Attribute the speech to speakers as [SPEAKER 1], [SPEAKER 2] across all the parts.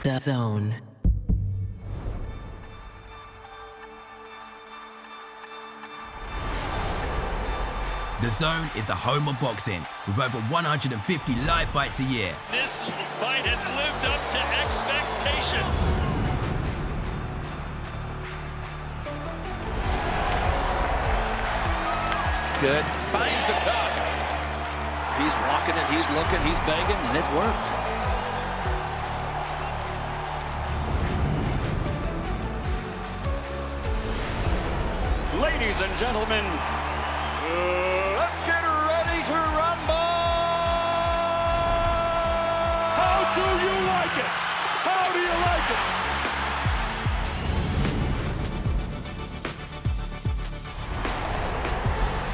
[SPEAKER 1] DAZN.
[SPEAKER 2] DAZN is the home of boxing, with over 150 live fights a year.
[SPEAKER 3] This fight has lived up to expectations.
[SPEAKER 4] Good. Finds the cup.
[SPEAKER 5] He's walking it, he's looking, he's begging, and it worked.
[SPEAKER 4] Ladies and gentlemen, let's get ready to rumble!
[SPEAKER 3] How do you like it? How do you like it?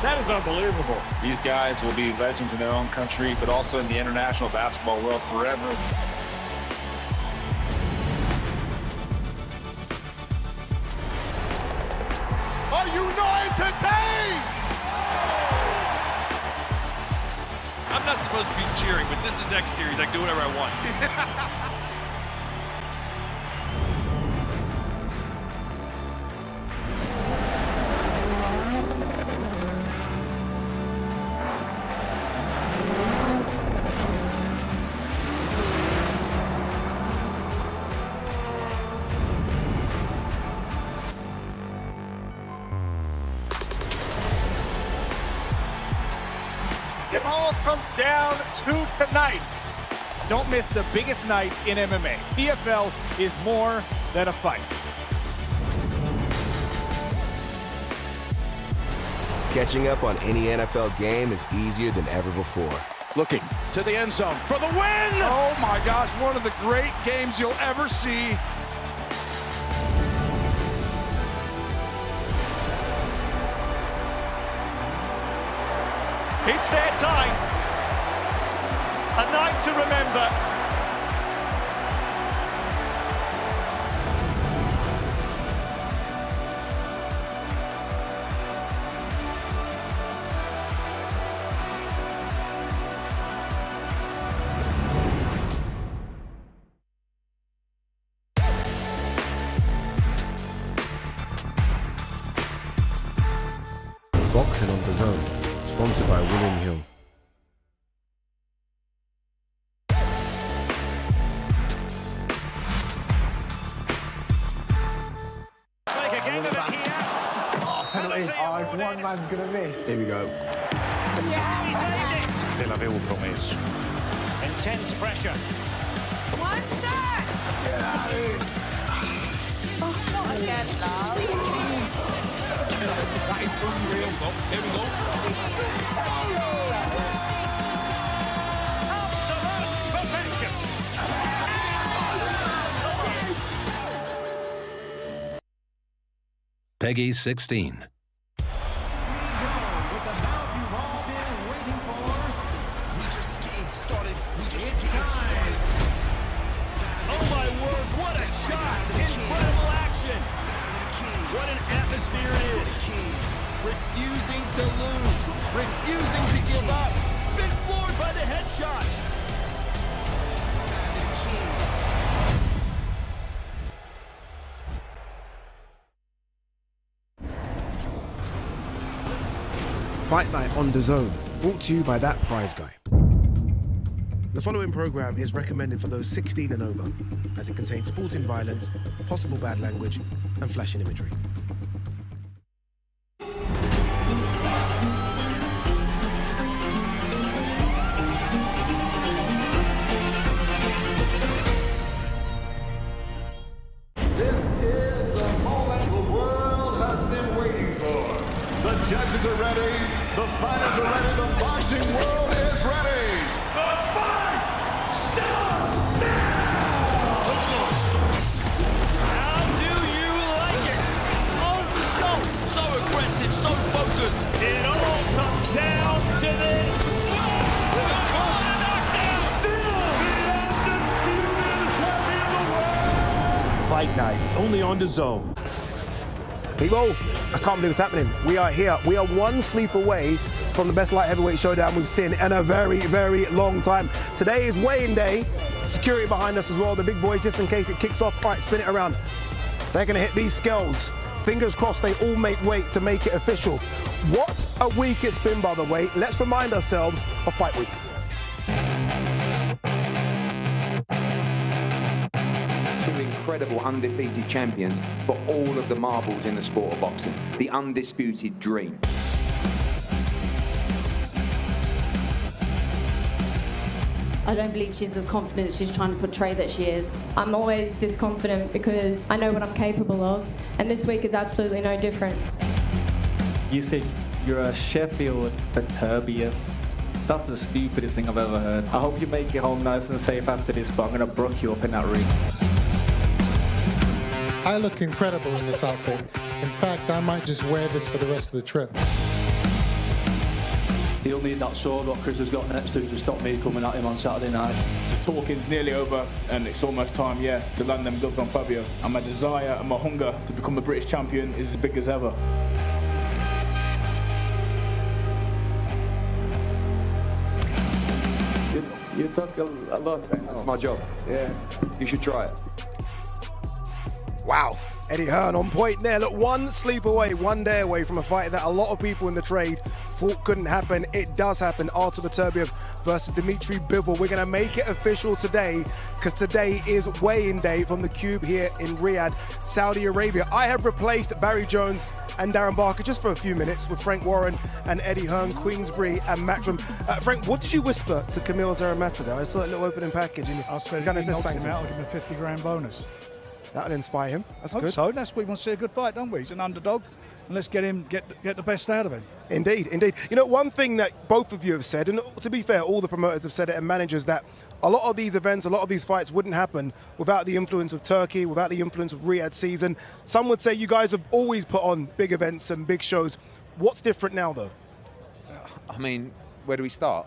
[SPEAKER 3] That is unbelievable.
[SPEAKER 6] These guys will be legends in their own country, but also in the international basketball world forever.
[SPEAKER 4] Are you not entertained?
[SPEAKER 3] I'm not supposed to be cheering, but this is X Series. I can do whatever I want.
[SPEAKER 7] It all comes down to tonight. Don't miss the biggest night in MMA. PFL is more than a fight.
[SPEAKER 8] Catching up on any NFL game is easier than ever before.
[SPEAKER 4] Looking to the end zone for the win! Oh my gosh, one of the great games you'll ever see.
[SPEAKER 3] It's their time. A night to remember.
[SPEAKER 8] Boxing on DAZN. Sponsored by William Hill.
[SPEAKER 3] Make a game of it here.
[SPEAKER 9] Penalty. Oh, if one man's going to miss.
[SPEAKER 8] Here we go.
[SPEAKER 3] Te l'avevo promesso. Intense pressure.
[SPEAKER 10] One shot! Oh, not again, love.
[SPEAKER 3] That is unreal. Oh, here we go. Absolute perfection.
[SPEAKER 11] Peggy 16.
[SPEAKER 3] Oh my word, what a shot! Incredible action! What an atmosphere it is! Refusing to lose, refusing to give up, been floored by the headshot!
[SPEAKER 8] Fight Night on DAZN, brought to you by That Prize Guy. The following program is recommended for those 16 and over, as it contains sporting violence, possible bad language, and flashing imagery.
[SPEAKER 4] This is the moment the world has been waiting for. The judges are ready, the fighters are ready, the boxing world is ready. The fight starts now! Let's go.
[SPEAKER 3] How do you like it? On the show, so aggressive, so focused. It all comes down to this. What a knockdown! Still the undisputed champion of the world.
[SPEAKER 7] Fight night, only on DAZN.
[SPEAKER 9] Bivol, I can't believe it's happening. We are here. We are one sleep away from the best light heavyweight showdown we've seen in a very, very long time. Today is weigh-in day. security behind us as well, the big boys, just in case it kicks off. All right, spin it around. They're going to hit these scales. Fingers crossed they all make weight to make it official. What a week it's been, by the way. Let's remind ourselves of Fight Week.
[SPEAKER 1] Two incredible undefeated champions for all of the marbles in the sport of boxing. The undisputed dream.
[SPEAKER 11] I don't believe she's as confident as she's trying to portray that she is. I'm always this confident because I know what I'm capable of, and this week is absolutely no different.
[SPEAKER 12] You said you're a Sheffield Beterbiev. That's the stupidest thing I've ever heard. I hope you make it home nice and safe after this, but I'm going to brook you up in that ring.
[SPEAKER 13] I look incredible in this outfit. In fact, I might just wear this for the rest of the trip.
[SPEAKER 14] He'll need that sword what Chris has got next to stop me coming at him on Saturday night.
[SPEAKER 15] The talking's nearly over and it's almost time, to land them gloves on Fabio. And my desire and my hunger to become the British champion is as big as ever.
[SPEAKER 14] You talk a lot.
[SPEAKER 1] That's my job. Yeah, you should try it.
[SPEAKER 8] Wow. Eddie Hearn on point there. Look, one sleep away, one day away from a fight that a lot of people in the trade thought couldn't happen. It does happen. Artur Beterbiev versus Dmitry Bivol. We're going to make it official today because today is weigh-in day from the Cube here in Riyadh, Saudi Arabia. I have replaced Barry Jones and Darren Barker just for a few minutes with Frank Warren and Eddie Hearn, Queensbury and Matchroom. Frank, what did you whisper to Camille Zaramata there? I saw a little opening package. And
[SPEAKER 16] I said, if he knocks him out, I'll give him a 50 grand bonus.
[SPEAKER 8] That'll inspire him. That's good.
[SPEAKER 16] So that's we want to see a good fight, don't we? He's an underdog, and let's get him get the best out of him.
[SPEAKER 8] Indeed, indeed. You know, one thing that both of you have said, and to be fair, all the promoters have said it and managers, that a lot of these events, a lot of these fights wouldn't happen without the influence of Turkey, without the influence of Riyadh season. Some would say you guys have always put on big events and big shows. What's different now, though?
[SPEAKER 1] I mean, where do we start?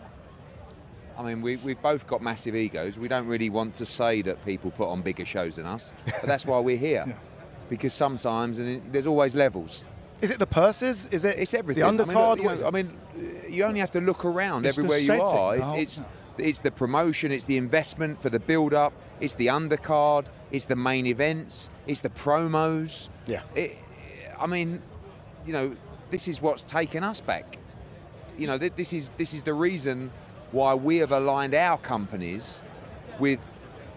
[SPEAKER 1] I mean, we've both got massive egos. We don't really want to say that people put on bigger shows than us, but that's why we're here. Because sometimes, and there's always levels.
[SPEAKER 8] Is it the purses? Is it?
[SPEAKER 1] It's everything.
[SPEAKER 8] The undercard?
[SPEAKER 1] I mean, you only have to look around everywhere you are. It's the promotion, it's the investment for the build-up, it's the undercard, it's the main events, it's the promos.
[SPEAKER 8] Yeah.
[SPEAKER 1] I mean, you know, this is what's taken us back. You know, this is the reason why we have aligned our companies with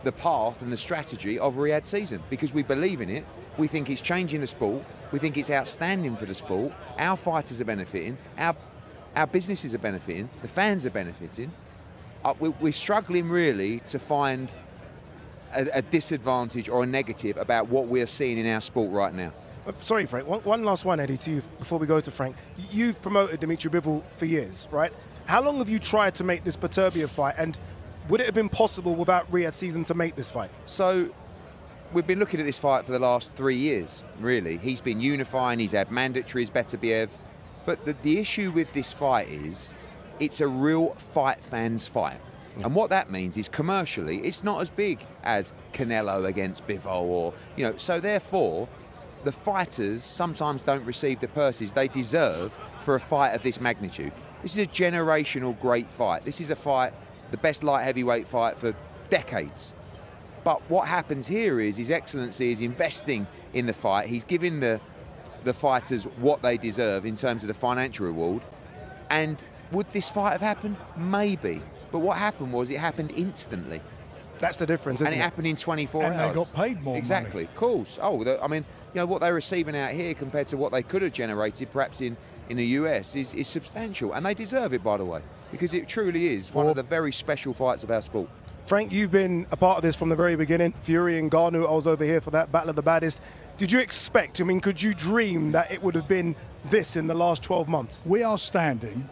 [SPEAKER 1] the path and the strategy of Riyadh season, because we believe in it. We think it's changing the sport. We think it's outstanding for the sport. Our fighters are benefiting. Our businesses are benefiting. The fans are benefiting. We're struggling really to find a disadvantage or a negative about what we're seeing in our sport right now.
[SPEAKER 8] Sorry, Frank. One last one, Eddie, to you before we go to Frank. You've promoted Dmitry Bivol for years, right? How long have you tried to make this Beterbiev fight, and would it have been possible without Riyadh season to make this fight?
[SPEAKER 1] So, we've been looking at this fight for the last 3 years, really. He's been unifying, he's had mandatories, Beterbiev. But the issue with this fight is, it's a real fight fans fight. And what that means is commercially, it's not as big as Canelo against Bivol or, you know, so therefore, the fighters sometimes don't receive the purses they deserve for a fight of this magnitude. This is a generational great fight. This is a fight, the best light heavyweight fight for decades. But what happens here is His Excellency is investing in the fight. He's giving the fighters what they deserve in terms of the financial reward. And would this fight have happened? Maybe. But what happened was it happened instantly.
[SPEAKER 8] That's the difference, isn't it?
[SPEAKER 1] And it happened in 24 hours.
[SPEAKER 16] And they got paid more
[SPEAKER 1] Exactly,
[SPEAKER 16] money.
[SPEAKER 1] Of course. I mean, you know, what they're receiving out here compared to what they could have generated perhaps in the US is substantial. And they deserve it, by the way, because it truly is one of the very special fights of our sport.
[SPEAKER 8] Frank, you've been a part of this from the very beginning. Fury and Garnu, I was over here for that Battle of the Baddest. Did you expect, I mean, could you dream that it would have been this in the last 12 months?
[SPEAKER 16] We are standing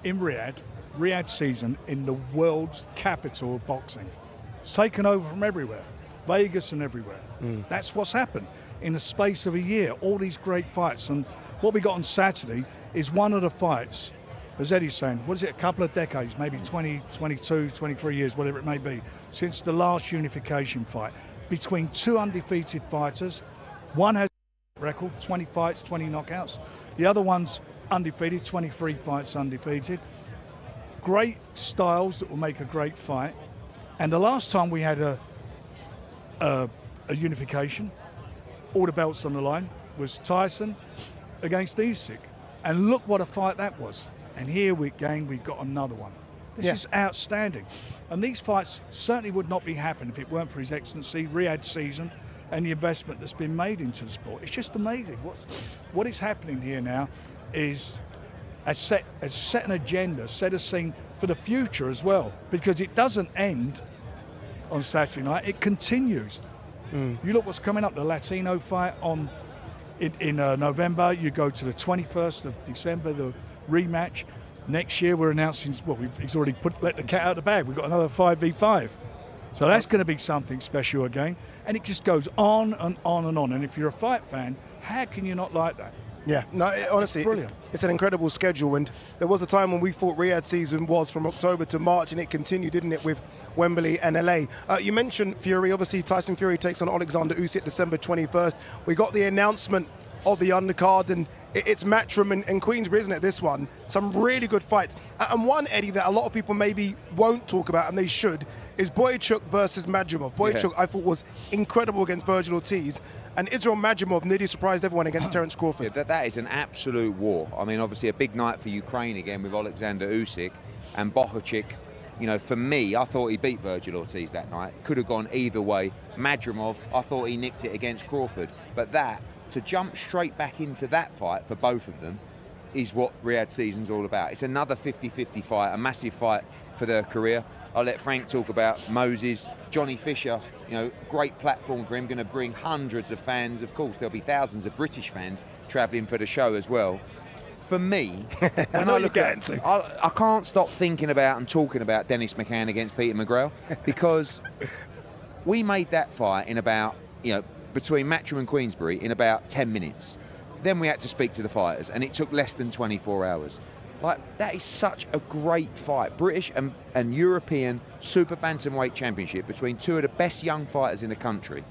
[SPEAKER 16] in Riyadh season, in the world's capital of boxing. It's taken over from everywhere, Vegas and everywhere. That's what's happened in the space of a year, all these great fights. And what we got on Saturday is one of the fights, as Eddie's saying, what is it, a couple of decades, maybe 20, 22, 23 years, whatever it may be, since the last unification fight between two undefeated fighters. One has a record, 20 fights, 20 knockouts. The other one's undefeated, 23 fights undefeated. Great styles that will make a great fight. And the last time we had a unification, all the belts on the line, was Tyson against Usyk. And look what a fight that was. And here we've got another one. This is outstanding. And these fights certainly would not be happening if it weren't for His Excellency, Riyadh season, and the investment that's been made into the sport. It's just amazing. What is happening here now is has set an agenda, set a scene for the future as well, because it doesn't end on Saturday night, it continues. You look what's coming up, the Latino fight in November, you go to the 21st of December, the rematch. Next year we're announcing, he's already let the cat out of the bag, we've got another 5v5. So that's going to be something special again. And it just goes on and on and on. And if you're a fight fan, how can you not like that?
[SPEAKER 9] Yeah, no, honestly, it's an incredible schedule. And there was a time when we thought Riyadh season was from October to March, and it continued, didn't it, with Wembley and LA. You mentioned Fury. Obviously, Tyson Fury takes on Alexander Usyk December 21st. We got the announcement of the undercard, and it's Matchroom and Queensbury, isn't it, this one? Some really good fights. And one, Eddie, that a lot of people maybe won't talk about, and they should, is Boychuk versus Madrimov. Boychuk, I thought, was incredible against Virgil Ortiz, and Israel Madrimov nearly surprised everyone against Terence Crawford.
[SPEAKER 1] Yeah, that is an absolute war. I mean, obviously a big night for Ukraine again with Alexander Usyk and Bohachik. You know, for me, I thought he beat Virgil Ortiz that night. Could have gone either way. Madrimov, I thought he nicked it against Crawford. But to jump straight back into that fight for both of them is what Riyadh season's all about. It's another 50-50 fight, a massive fight for their career. I'll let Frank talk about Moses. Johnny Fisher, you know, great platform for him, going to bring hundreds of fans. Of course, there'll be thousands of British fans travelling for the show as well. For me, when I look at it, I can't stop thinking about and talking about Dennis McCann against Peter McGrail, because we made that fight in about, between Matchroom and Queensbury in about 10 minutes. Then we had to speak to the fighters, and it took less than 24 hours. Like, that is such a great fight. British and European super bantamweight championship between two of the best young fighters in the country.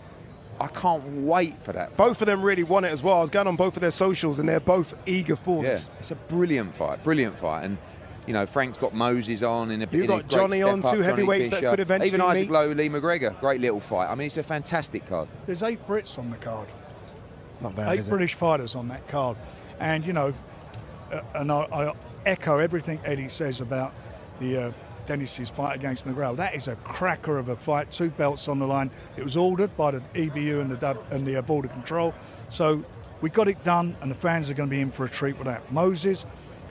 [SPEAKER 1] I can't wait for that.
[SPEAKER 9] Both of them really want it as well. I was going on both of their socials, and they're both eager for this.
[SPEAKER 1] It's a brilliant fight. And, Frank's got Moses on in a bit.
[SPEAKER 9] You've got Johnny on, two heavyweights that could eventually
[SPEAKER 1] even Isaac
[SPEAKER 9] meet.
[SPEAKER 1] Lowe, Lee McGregor, great little fight. I mean, it's a fantastic card.
[SPEAKER 16] There's 8 Brits on the card.
[SPEAKER 9] It's not bad,
[SPEAKER 16] 8 British fighters on that card. And, and I echo everything Eddie says about the Dennis's fight against McGrail. That is a cracker of a fight, 2 belts on the line. It was ordered by the EBU and the Border Control. So we got it done, and the fans are going to be in for a treat with that. Moses,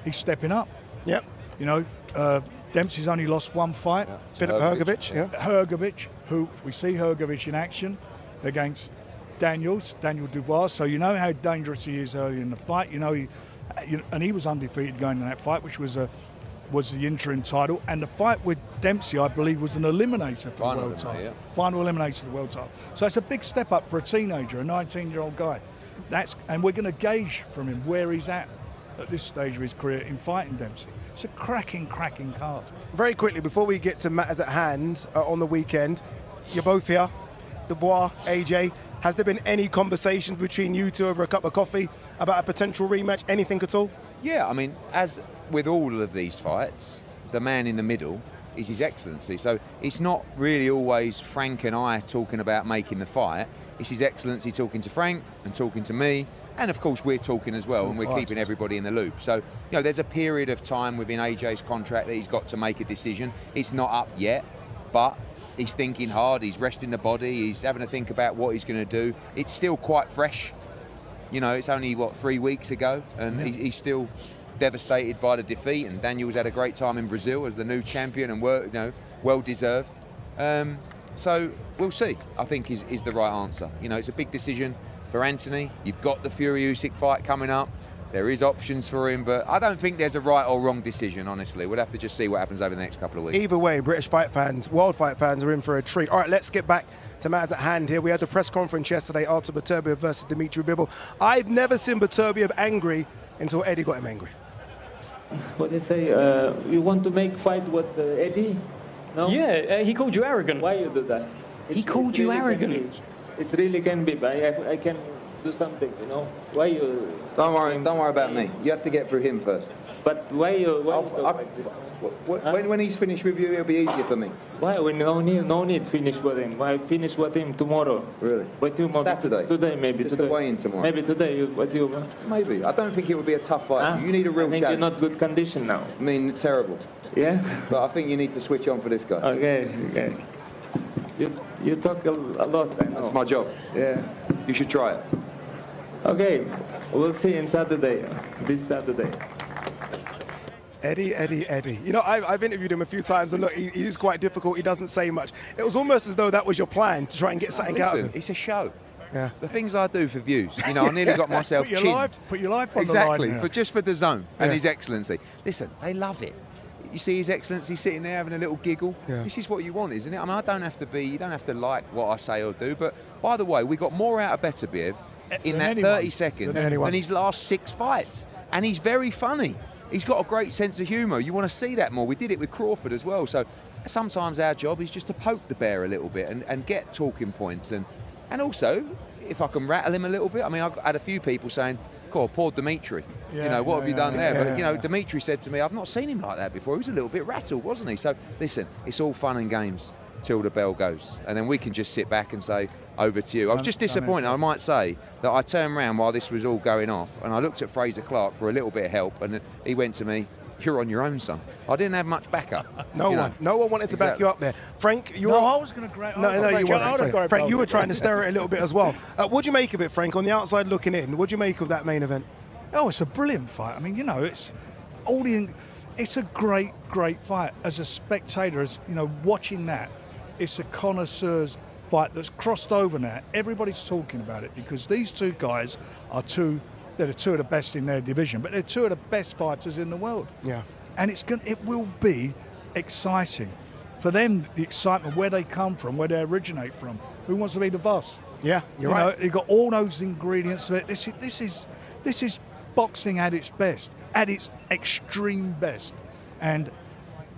[SPEAKER 16] he's stepping up.
[SPEAKER 9] Yep.
[SPEAKER 16] Dempsey's only lost 1 fight.
[SPEAKER 9] Philip Hrgovic,
[SPEAKER 16] Hrgovic, who we see Hrgovic in action against Daniel Dubois. So you know how dangerous he is early in the fight. And he was undefeated going in that fight, which was the interim title. And the fight with Dempsey, I believe, was an eliminator for the world title. Final eliminator for the world title. So it's a big step up for a teenager, a 19-year-old guy. And we're going to gauge from him where he's at this stage of his career in fighting Dempsey. It's a cracking card.
[SPEAKER 9] Very quickly, before we get to matters at hand on the weekend, you're both here, Dubois, AJ. Has there been any conversations between you two over a cup of coffee about a potential rematch, anything at all?
[SPEAKER 1] Yeah, I mean, as with all of these fights, the man in the middle is His Excellency. So it's not really always Frank and I talking about making the fight. It's His Excellency talking to Frank and talking to me. And of course, we're talking as well, and we're keeping everybody in the loop. So, there's a period of time within AJ's contract that he's got to make a decision. It's not up yet, but he's thinking hard, he's resting the body, he's having to think about what he's going to do. It's still quite fresh. It's only, 3 weeks ago, and he's still devastated by the defeat, and Daniel's had a great time in Brazil as the new champion, and well-deserved. So we'll see, I think is the right answer. It's a big decision for Anthony. You've got the Fury-Usyk fight coming up. There is options for him, but I don't think there's a right or wrong decision, honestly. We'll have to just see what happens over the next couple of weeks.
[SPEAKER 9] Either way, British fight fans, world fight fans are in for a treat. All right, let's get back to matters at hand here. We had the press conference yesterday, Artur Beterbiev versus Dmitry Bivol. I've never seen Beterbiev angry until Eddie got him angry.
[SPEAKER 12] What they say, you want to make fight with Eddie? No?
[SPEAKER 17] Yeah, he called you arrogant.
[SPEAKER 12] Why you do that?
[SPEAKER 17] He called you arrogant.
[SPEAKER 12] It really can be, but I can do something, you know? Why you...
[SPEAKER 1] Don't worry about me. You have to get through him first.
[SPEAKER 12] But why you talk like this?
[SPEAKER 1] When he's finished with you, it'll be easier for me.
[SPEAKER 12] Why? We no need finish with him. Why finish with him tomorrow?
[SPEAKER 1] Really?
[SPEAKER 12] But tomorrow,
[SPEAKER 1] Saturday?
[SPEAKER 12] Today, maybe.
[SPEAKER 1] Just
[SPEAKER 12] today.
[SPEAKER 1] the weigh-in tomorrow?
[SPEAKER 12] Maybe today, what do you want?
[SPEAKER 1] Maybe. I don't think it would be a tough fight. You need a real
[SPEAKER 12] I think
[SPEAKER 1] challenge.
[SPEAKER 12] you're not good condition now.
[SPEAKER 1] I mean, terrible.
[SPEAKER 12] Yeah?
[SPEAKER 1] But I think you need to switch on for this guy.
[SPEAKER 12] Okay. You talk a lot, I know.
[SPEAKER 1] That's my job.
[SPEAKER 12] Yeah.
[SPEAKER 1] You should try it.
[SPEAKER 12] Okay, we'll see in Saturday, this Saturday.
[SPEAKER 9] Eddie. You know, I've interviewed him a few times, and look, he's quite difficult. He doesn't say much. It was almost as though that was your plan, to try and get something out of him.
[SPEAKER 1] It's a show.
[SPEAKER 9] Yeah.
[SPEAKER 1] The things I do for views. You know, I nearly got myself
[SPEAKER 16] Put your life on
[SPEAKER 1] exactly,
[SPEAKER 16] the line.
[SPEAKER 1] just for DAZN and His Excellency. Listen, they love it. You see His Excellency sitting there having a little giggle.
[SPEAKER 9] Yeah.
[SPEAKER 1] This is what you want, isn't it? I mean, you don't have to like what I say or do, but by the way, we got more out of Beterbiev in that 30 seconds than his last 6 fights. And he's very funny. He's got a great sense of humour. You want to see that more. We did it with Crawford as well. So sometimes our job is just to poke the bear a little bit and get talking points. And also, if I can rattle him a little bit, I mean, I've had a few people saying, "God, poor Dmitry. What have you done there?" But, you know, Dmitry said to me, "I've not seen him like that before. He was a little bit rattled, wasn't he?" So, listen, it's all fun and games till the bell goes. And then we can just sit back and say, over to you. I was just disappointed, I might say, that I turned around while this was all going off and I looked at Fraser Clark for a little bit of help and he went to me, "You're on your own, son." I didn't have much backup.
[SPEAKER 9] No one wanted to back you up there. Frank, I was
[SPEAKER 16] going to grab.
[SPEAKER 9] No, you wasn't. Frank, you were trying to stir it a little bit as well. What do you make of it, Frank? On the outside looking in, what do you make of that main event?
[SPEAKER 16] Oh, it's a brilliant fight. I mean, you know, it's a great fight. As a spectator, as you know, watching that, it's a connoisseur's fight that's crossed over now. Everybody's talking about it because these two guys are they're the two of the best in their division, but they're two of the best fighters in the world.
[SPEAKER 9] Yeah.
[SPEAKER 16] And it will be exciting. For them, the excitement, where they come from, where they originate from. Who wants to be the boss?
[SPEAKER 9] Yeah, you're right.
[SPEAKER 16] You've got all those ingredients of it. This is boxing at its best, at its extreme best. And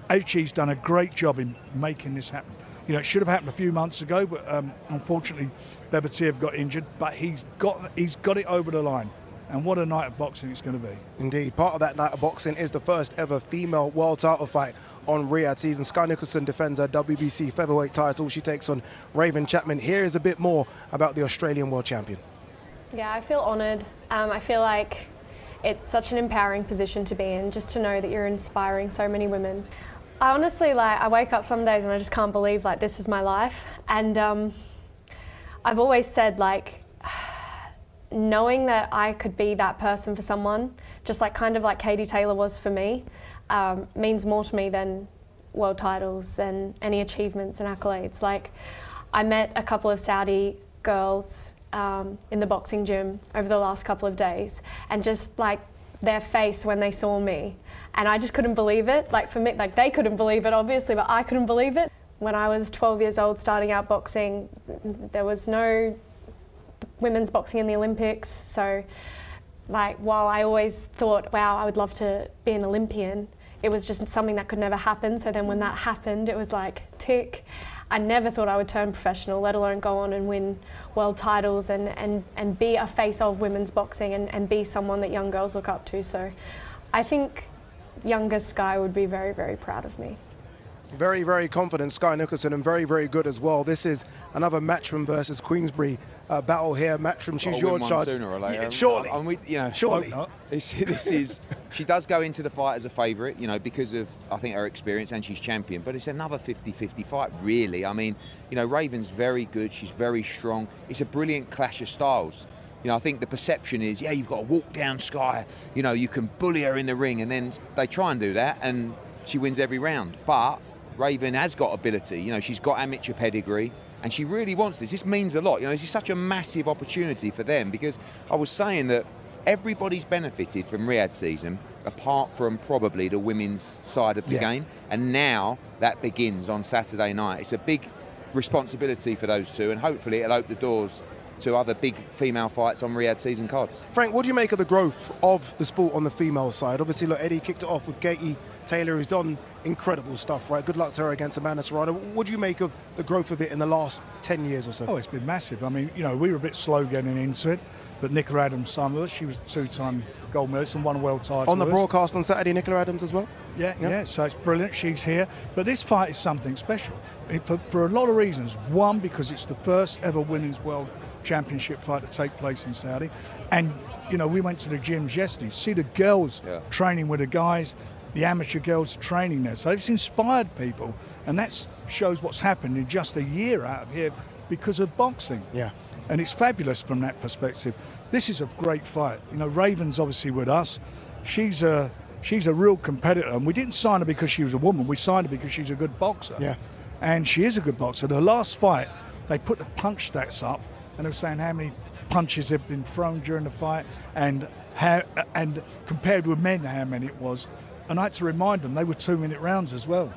[SPEAKER 16] HE's done a great job in making this happen. You know, it should have happened a few months ago, but unfortunately, Beterbiev got injured. But he's got it over the line. And what a night of boxing it's going to be.
[SPEAKER 9] Indeed. Part of that night of boxing is the first ever female world title fight on Riyadh season. Sky Nicholson defends her WBC featherweight title. She takes on Raven Chapman. Here is a bit more about the Australian world champion.
[SPEAKER 17] Yeah, I feel honoured. I feel like it's such an empowering position to be in, just to know that you're inspiring so many women. I honestly, I wake up some days and I just can't believe, this is my life. And I've always said, knowing that I could be that person for someone, just kind of like Katie Taylor was for me, means more to me than world titles, than any achievements and accolades. I met a couple of Saudi girls in the boxing gym over the last couple of days, and just their face when they saw me, and I just couldn't believe it. For me, they couldn't believe it obviously, but I couldn't believe it. When I was 12 years old starting out boxing, there was no women's boxing in the Olympics, so while I always thought, wow, I would love to be an Olympian, it was just something that could never happen. So then when that happened, it was tick. I never thought I would turn professional, let alone go on and win world titles and be a face of women's boxing and be someone that young girls look up to. So I think younger Sky would be very, very proud of me.
[SPEAKER 9] Very, very confident Sky Nicholson, and very, very good as well. This is another Matchroom versus Queensbury battle here. Matchroom, choose your charge.
[SPEAKER 1] Sooner or later.
[SPEAKER 9] Surely. Surely.
[SPEAKER 1] She does go into the fight as a favourite, because of, I think, her experience, and she's champion. But it's another 50-50 fight, really. I mean, Raven's very good. She's very strong. It's a brilliant clash of styles. I think the perception is, you've got to walk down Sky. You can bully her in the ring, and then they try and do that, and she wins every round. But Raven has got ability. She's got amateur pedigree, and she really wants this. This means a lot. This is such a massive opportunity for them, because I was saying that everybody's benefited from Riyadh season, apart from probably the women's side of the game. And now that begins on Saturday night. It's a big responsibility for those two, and hopefully it'll open the doors to other big female fights on Riyadh season cards.
[SPEAKER 9] Frank, what do you make of the growth of the sport on the female side? Obviously, look, Eddie kicked it off with Katie Taylor, who's done incredible stuff, right? Good luck to her against Amanda Serrano. What do you make of the growth of it in the last 10 years or so?
[SPEAKER 16] Oh, it's been massive. I mean, we were a bit slow getting into it. but Nicola Adams signed with us. She was a 2-time gold medalist and won a world title.
[SPEAKER 8] On the broadcast on Saturday, Nicola Adams as well?
[SPEAKER 16] Yeah, so it's brilliant. She's here. But this fight is something special for a lot of reasons. One, because it's the first ever women's world championship fight to take place in Saudi. And, you know, we went to the gyms yesterday, see the girls training with the guys, the amateur girls training there. So it's inspired people. And that shows what's happened in just a year out of here because of boxing.
[SPEAKER 8] Yeah.
[SPEAKER 16] And it's fabulous from that perspective. This is a great fight. You know, Raven's obviously with us. She's a real competitor, and we didn't sign her because she was a woman. We signed her because she's a good boxer.
[SPEAKER 8] Yeah.
[SPEAKER 16] And she is a good boxer. The last fight, they put the punch stats up, and they were saying how many punches have been thrown during the fight, and compared with men, how many it was. And I had to remind them they were 2-minute rounds as well.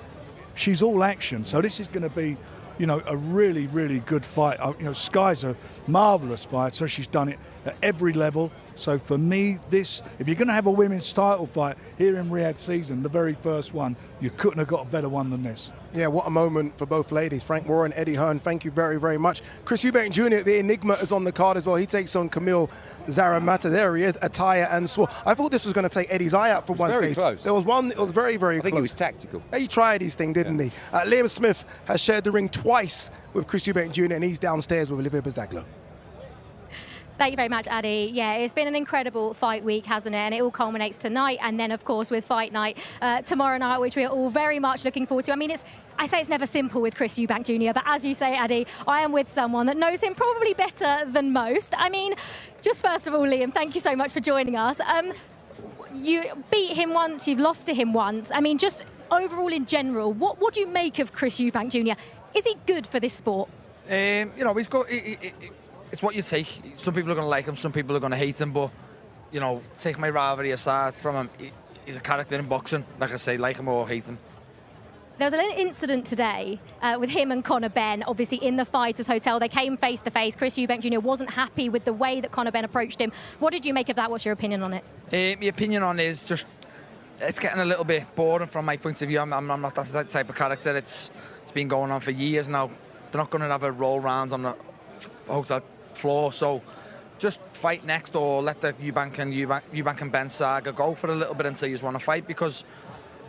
[SPEAKER 16] She's all action, so this is going to be, you know, a really, really good fight. You know, Sky's a marvellous fighter. She's done it at every level. So for me, if you're going to have a women's title fight here in Riyadh season, the very first one, you couldn't have got a better one than this.
[SPEAKER 8] Yeah, what a moment for both ladies. Frank Warren, Eddie Hearn, thank you very, very much. Chris Eubank Jr., the Enigma, is on the card as well. He takes on Camille Zaramata. There he is, attire and swore. I thought this was going to take Eddie's eye out for one stage.
[SPEAKER 1] Very close.
[SPEAKER 8] There was one, it was very, very close.
[SPEAKER 1] I think he was tactical.
[SPEAKER 8] He tried his thing, didn't he? Liam Smith has shared the ring twice with Chris Eubank Jr., and he's downstairs with Olivia Bazaglo.
[SPEAKER 18] Thank you very much, Addy. Yeah, it's been an incredible fight week, hasn't it? And it all culminates tonight, and then, of course, with fight night tomorrow night, which we're all very much looking forward to. I mean, I say it's never simple with Chris Eubank Jr., but as you say, Addy, I am with someone that knows him probably better than most. I mean, just first of all, Liam, thank you so much for joining us. You beat him once, you've lost to him once. I mean, just overall in general, what do you make of Chris Eubank Jr.? Is he good for this sport?
[SPEAKER 19] You know, he's got... It's what you take. Some people are going to like him, some people are going to hate him, but, you know, take my rivalry aside from him, he's a character in boxing. Like I say, like him or hate him.
[SPEAKER 18] There was an incident today with him and Conor Benn, obviously in the Fighters Hotel. They came face to face. Chris Eubank Jr. wasn't happy with the way that Conor Benn approached him. What did you make of that? What's your opinion on it?
[SPEAKER 19] My opinion on it is just, it's getting a little bit boring from my point of view. I'm not that type of character. It's been going on for years now. They're not going to have a roll round on the hotel floor, so just fight next, or let the Eubank and Ben saga go for a little bit until you just want to fight, because,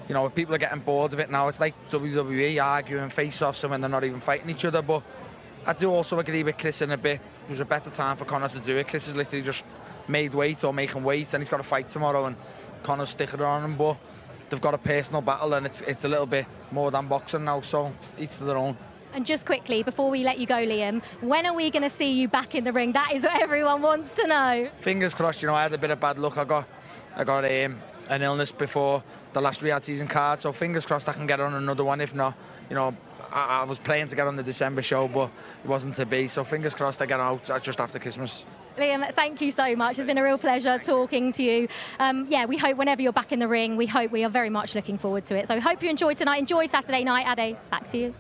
[SPEAKER 19] you know, if people are getting bored of it now, it's like WWE arguing face-offs and when they're not even fighting each other. But I do also agree with Chris in a bit. It was a better time for Conor to do it. Chris is literally just made weight or making weight, and he's got to fight tomorrow, and Conor's sticking it on him, but they've got a personal battle, and it's a little bit more than boxing now, so each to their own.
[SPEAKER 18] And just quickly, before we let you go, Liam, when are we going to see you back in the ring? That is what everyone wants to know.
[SPEAKER 19] Fingers crossed. You know, I had a bit of bad luck. I got an illness before the last Riyadh season card, so fingers crossed I can get on another one. If not, you know, I was praying to get on the December show, but it wasn't to be. So fingers crossed I get out just after Christmas.
[SPEAKER 18] Liam, thank you so much. It's been a real pleasure talking to you. Yeah, we hope whenever you're back in the ring, we are very much looking forward to it. So hope you enjoy tonight. Enjoy Saturday night. Ade, back to you.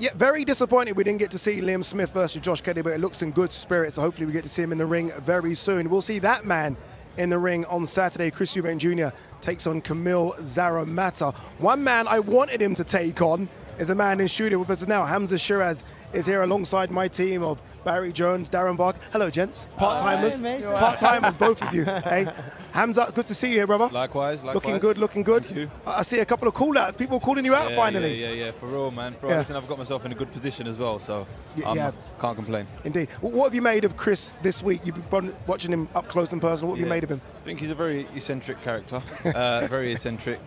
[SPEAKER 8] Yeah, very disappointed we didn't get to see Liam Smith versus Josh Kelly, but it looks in good spirits, so hopefully we get to see him in the ring very soon. We'll see that man in the ring on Saturday. Chris Eubank Jr. takes on Camille Zaramata. One man I wanted him to take on is a man in studio with us now. Hamza Shiraz is here alongside my team of Barry Jones, Darren Bark. Hello, gents. Part-timers. Part-timers, both of you. Hey, Hamza, good to see you here, brother.
[SPEAKER 20] Likewise.
[SPEAKER 8] Looking good, looking good.
[SPEAKER 20] Thank you.
[SPEAKER 8] I see a couple of call-outs. People calling you out finally.
[SPEAKER 20] Yeah, for real, man. Listen, I've got myself in a good position as well, so I can't complain.
[SPEAKER 8] Indeed. What have you made of Chris this week? You've been watching him up close and personal. What have you made of him?
[SPEAKER 20] I think he's a very eccentric character. Very eccentric.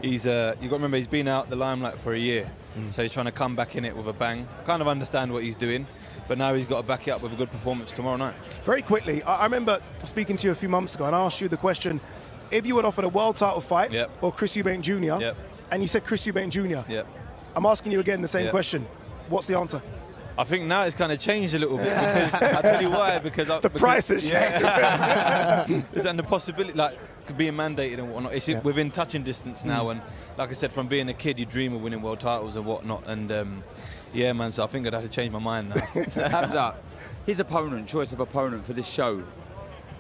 [SPEAKER 20] You've got to remember, he's been out the limelight for a year, so he's trying to come back in it with a bang. I kind of understand what he's doing, but now he's got to back it up with a good performance tomorrow night.
[SPEAKER 8] Very quickly, I remember speaking to you a few months ago, and I asked you the question, if you were offered a world title fight or Chris Eubank Jr., and you said Chris Eubank Jr., I'm asking you again the same question. What's the answer?
[SPEAKER 20] I think now it's kind of changed a little bit, because I'll tell you why, because
[SPEAKER 8] the price has changed.
[SPEAKER 20] And the possibility, like, being mandated and whatnot, it's within touching distance now, and like I said, from being a kid, you dream of winning world titles and whatnot, and yeah, man, so I think I'd have to change my mind now.
[SPEAKER 21] Hamza, his opponent, choice of opponent for this show,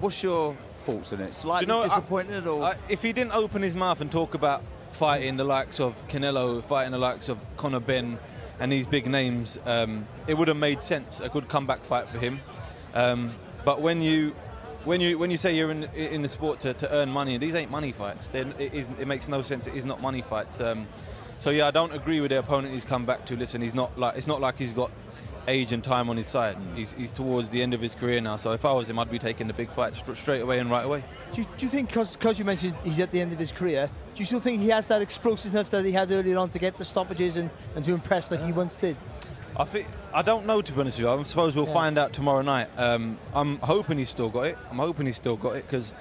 [SPEAKER 21] what's your thoughts on it? Slightly disappointed, or?
[SPEAKER 20] If he didn't open his mouth and talk about fighting the likes of Canelo, fighting the likes of Conor Benn, and these big names, it would have made sense, a good comeback fight for him. But when you say you're in the sport to earn money, these ain't money fights. It makes no sense. It is not money fights. So yeah, I don't agree with the opponent he's come back to. Listen, it's not like he's got age and time on his side. He's towards the end of his career now. So if I was him, I'd be taking the big fight straight away and right away.
[SPEAKER 2] Do you think, because you mentioned he's at the end of his career, do you still think he has that explosiveness that he had earlier on to get the stoppages and to impress like he once did?
[SPEAKER 20] I don't know, to be honest with you. I suppose we'll find out tomorrow night. I'm hoping he's still got it. Because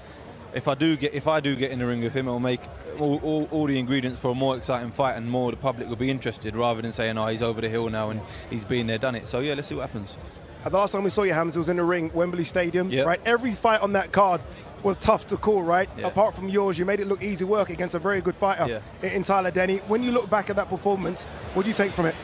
[SPEAKER 20] if I do get in the ring with him, it'll make all the ingredients for a more exciting fight, and more the public will be interested, rather than saying, oh, he's over the hill now and he's been there, done it. So yeah, let's see what happens.
[SPEAKER 9] The last time we saw you, Hamza, was in the ring, Wembley Stadium, right? Every fight on that card was tough to call, right? Yeah. Apart from yours, you made it look easy work against a very good fighter in Tyler Denny. When you look back at that performance, what do you take from it?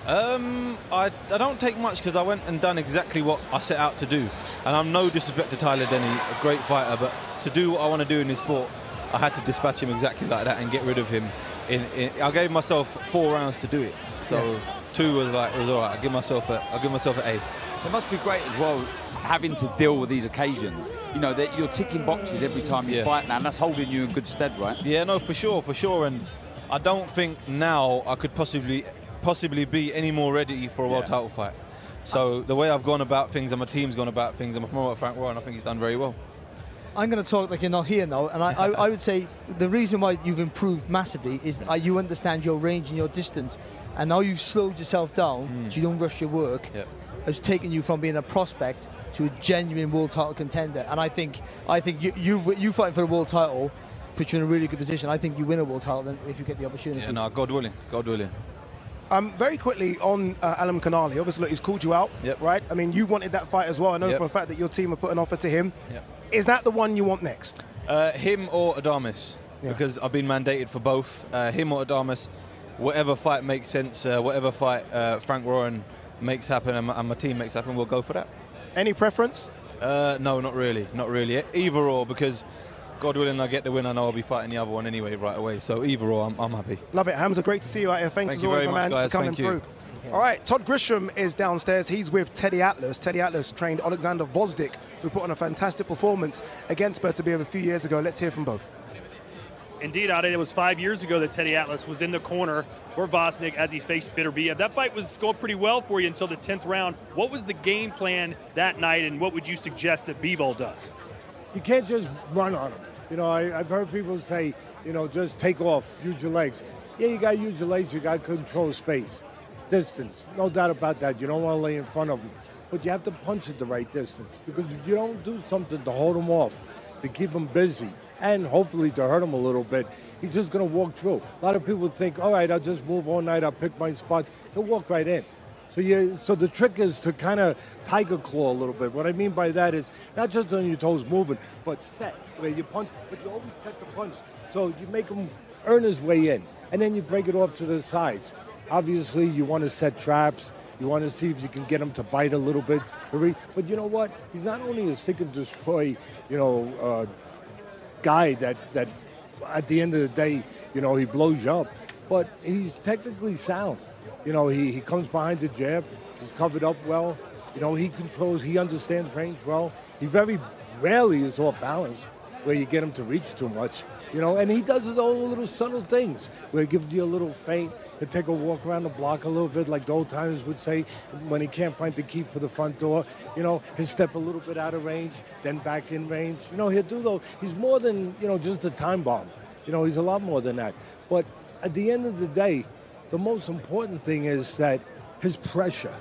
[SPEAKER 20] I don't take much, because I went and done exactly what I set out to do. And I'm no disrespect to Tyler Denny, a great fighter, but to do what I want to do in this sport, I had to dispatch him exactly like that and get rid of him. I gave myself 4 rounds to do it, so 2 was like, it was all right. I'll give myself an A.
[SPEAKER 21] It must be great as well, having to deal with these occasions. You know, that you're ticking boxes every time you fight now, and that's holding you in good stead, right?
[SPEAKER 20] Yeah, no, for sure. And I don't think now I could possibly be any more ready for a world title fight. So the way I've gone about things and my team's gone about things, and my promoter Frank Warren, I think he's done very well.
[SPEAKER 2] I'm going to talk like you're not here now, and I would say the reason why you've improved massively is you understand your range and your distance, and now you've slowed yourself down so you don't rush your work. Has taken you from being a prospect to a genuine world title contender, and I think you fighting for a world title puts you in a really good position. I think you win a world title then if you get the opportunity.
[SPEAKER 20] Yeah, no, God willing.
[SPEAKER 9] Very quickly on Alam Kanali, obviously he's called you out, right? I mean, you wanted that fight as well. I know for a fact that your team have put an offer to him. Is that the one you want next?
[SPEAKER 20] Him or Adames, because I've been mandated for both. Him or Adames, whatever fight makes sense, whatever fight Frank Warren makes happen and my team makes happen, we'll go for that.
[SPEAKER 9] Any preference?
[SPEAKER 20] No, not really. Either or, because God willing, I get the win, I know I'll be fighting the other one anyway right away. So either or, I'm happy.
[SPEAKER 9] Love it, Hamza. Great to see you out here. Thanks as always, my man, for coming through. All right, Todd Grisham is downstairs. He's with Teddy Atlas. Teddy Atlas trained Alexander Vosdik, who put on a fantastic performance against Beterbiev a few years ago. Let's hear from both.
[SPEAKER 22] Indeed, Ade, it was 5 years ago that Teddy Atlas was in the corner for Vosnik as he faced Beterbiev. That fight was going pretty well for you until the 10th round. What was the game plan that night, and what would you suggest that Bivol does?
[SPEAKER 23] You can't just run on him. You know, I've heard people say, you know, just take off, use your legs. Yeah, you got to use your legs. You got to control space, distance. No doubt about that. You don't want to lay in front of him. But you have to punch at the right distance, because if you don't do something to hold him off, to keep him busy, and hopefully to hurt him a little bit, he's just going to walk through. A lot of people think, all right, I'll just move all night, I'll pick my spots. He'll walk right in. So the trick is to kind of tiger claw a little bit. What I mean by that is not just on your toes moving, but set, where you punch, but you always set the punch. So you make him earn his way in, and then you break it off to the sides. Obviously, you want to set traps. You want to see if you can get him to bite a little bit. But you know what? He's not only a seek and destroy, guy that at the end of the day, he blows you up, but he's technically sound. He comes behind the jab. He's covered up well. He controls, he understands range well. He very rarely is off balance where you get him to reach too much. And he does his own little subtle things where he gives you a little feint. He'll take a walk around the block a little bit, like the old timers would say when he can't find the key for the front door. He'll step a little bit out of range, then back in range. He'll do those. He's more than, just a time bomb. He's a lot more than that. But at the end of the day, the most important thing is that his pressure,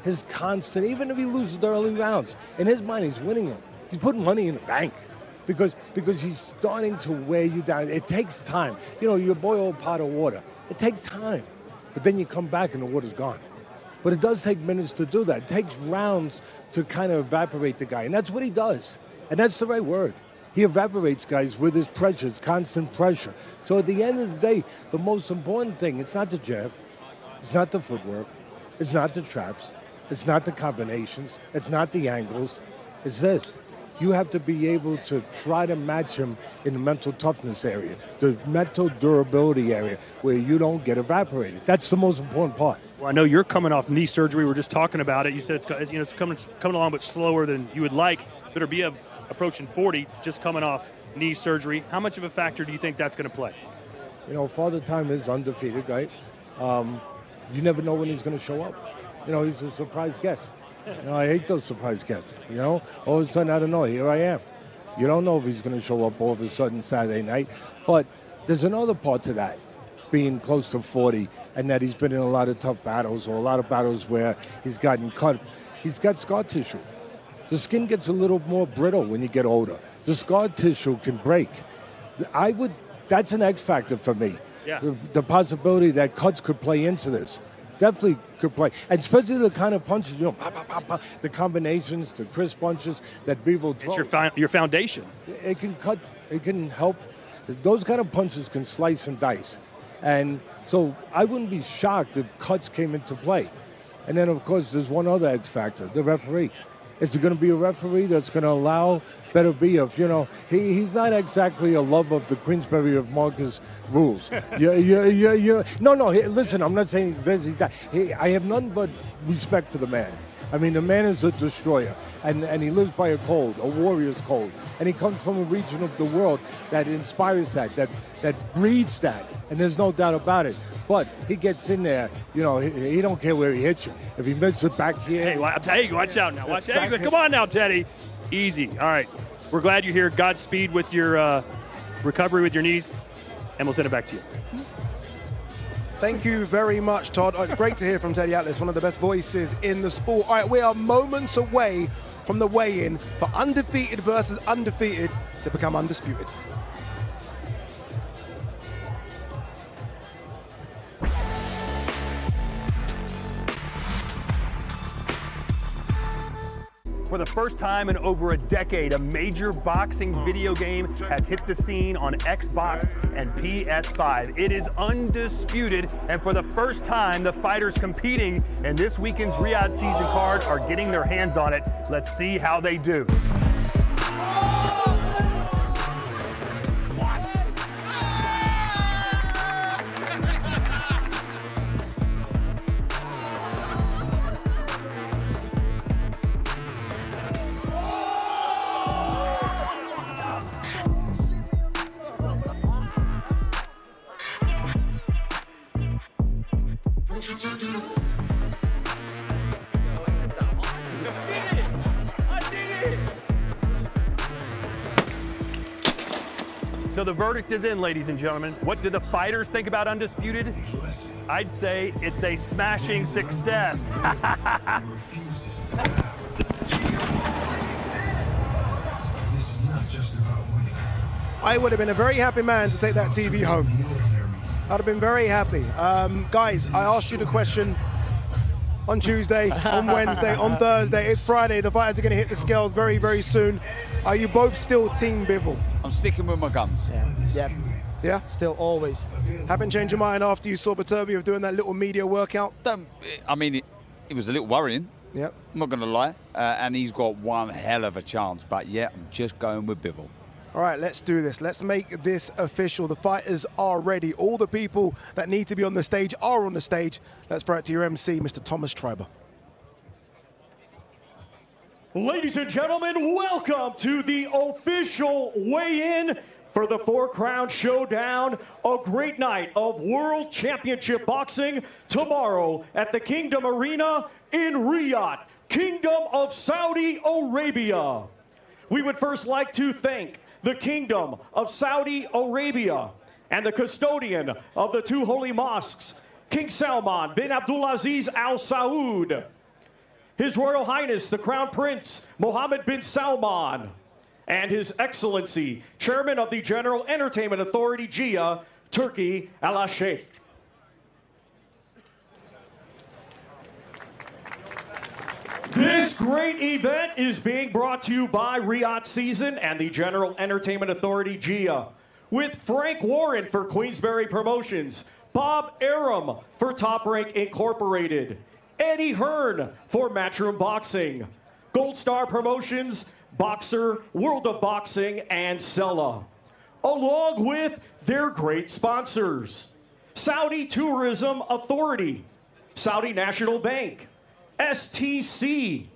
[SPEAKER 23] his constant, even if he loses the early rounds, in his mind he's winning them. He's putting money in the bank because he's starting to wear you down. It takes time. You boil a pot of water. It takes time. But then you come back and the water's gone. But it does take minutes to do that. It takes rounds to kind of evaporate the guy. And that's what he does. And that's the right word. He evaporates guys with his pressure, his constant pressure. So at the end of the day, the most important thing, it's not the jab, it's not the footwork, it's not the traps, it's not the combinations, it's not the angles, it's this. you have to be able to try to match him in the mental toughness area, the mental durability area, where you don't get evaporated. That's the most important part.
[SPEAKER 22] Well, I know you're coming off knee surgery. We were just talking about it. You said it's coming along, but slower than you would like. Beterbiev approaching 40, just coming off knee surgery. How much of a factor do you think that's going to play?
[SPEAKER 23] You know, Father Time is undefeated, right? You never know when he's going to show up. You know, he's a surprise guest. You know, I hate those surprise guests. You know, all of a sudden, I don't know, here I am. You don't know if he's going to show up all of a sudden Saturday night. But there's another part to that, being close to 40, and that he's been in a lot of tough battles, or a lot of battles where he's gotten cut. He's got scar tissue. The skin gets a little more brittle when you get older. The scar tissue can break. That's an X factor for me.
[SPEAKER 22] Yeah.
[SPEAKER 23] The possibility that cuts could play into this. Definitely could play. And especially the kind of punches, you know, the combinations, the crisp punches that Bivol throws.
[SPEAKER 22] It's your foundation.
[SPEAKER 23] It can cut, it can help. Those kind of punches can slice and dice. And so I wouldn't be shocked if cuts came into play. And then, of course, there's one other X factor, the referee. Is there going to be a referee that's going to allow Beterbiev? You know, he's not exactly a lover of the Queensberry of Marcus rules. No, listen, I'm not saying he's this, he's that. I have none but respect for the man. I mean, the man is a destroyer, and he lives by a code, a warrior's code. And he comes from a region of the world that inspires that breeds that, and there's no doubt about it. But he gets in there, you know, he don't care where he hits you. If he misses it back here.
[SPEAKER 22] Hey, watch out now. Watch out. Come on now, Teddy. Easy. All right. We're glad you're here. Godspeed with your recovery with your knees, and we'll send it back to you.
[SPEAKER 9] Thank you very much, Todd. Great to hear from Teddy Atlas, one of the best voices in the sport. All right, we are moments away from the weigh-in for undefeated versus undefeated to become undisputed.
[SPEAKER 5] For the first time in over a decade, a major boxing video game has hit the scene on Xbox and PS5. It is undisputed, and for the first time, the fighters competing in this weekend's Riyadh season card are getting their hands on it. Let's see how they do. So the verdict is in, ladies and gentlemen. What do the fighters think about Undisputed? I'd say it's a smashing success.
[SPEAKER 9] I would have been a very happy man to take that TV home. I'd have been very happy. Guys, I asked you the question on Tuesday, on Wednesday, on Thursday. It's Friday. The fighters are going to hit the scales very, very soon. Are you both still Team Bivol?
[SPEAKER 21] I'm sticking with my guns.
[SPEAKER 2] Yeah.
[SPEAKER 9] Yeah?
[SPEAKER 2] Still always.
[SPEAKER 9] Haven't changed your mind after you saw Beterbiev doing that little media workout?
[SPEAKER 21] I mean, it was a little worrying.
[SPEAKER 9] Yep.
[SPEAKER 21] I'm not going to lie. And he's got one hell of a chance. But yeah, I'm just going with Bivol.
[SPEAKER 9] All right, let's do this. Let's make this official. The fighters are ready. All the people that need to be on the stage are on the stage. Let's throw it to your MC, Mr. Thomas Schreiber.
[SPEAKER 6] Ladies and gentlemen, welcome to the official weigh-in for the Four Crown Showdown. A great night of World Championship Boxing tomorrow at the Kingdom Arena in Riyadh, Kingdom of Saudi Arabia. We would first like to thank the Kingdom of Saudi Arabia and the custodian of the two holy mosques, King Salman bin Abdulaziz Al Saud, His Royal Highness, the Crown Prince Mohammed bin Salman, and His Excellency, Chairman of the General Entertainment Authority, JIA, Turkey Al-Sheikh. This great event is being brought to you by Riyadh Season and the General Entertainment Authority, JIA, with Frank Warren for Queensberry Promotions, Bob Arum for Top Rank Incorporated, Eddie Hearn for Matchroom Boxing, Gold Star Promotions, Boxer, World of Boxing, and Sella, along with their great sponsors: Saudi Tourism Authority, Saudi National Bank, STC,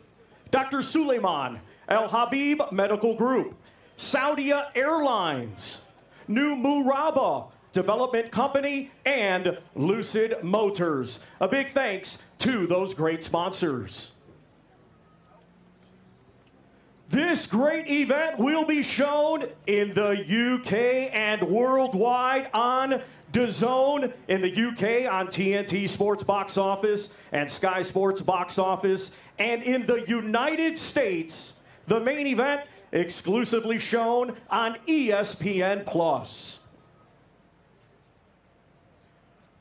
[SPEAKER 6] Dr. Suleiman Al Habib Medical Group, Saudia Airlines, New Muraba Development Company, and Lucid Motors. A big thanks to those great sponsors. This great event will be shown in the UK and worldwide on DAZN, in the UK on TNT Sports Box Office and Sky Sports Box Office, and in the United States, the main event exclusively shown on ESPN+.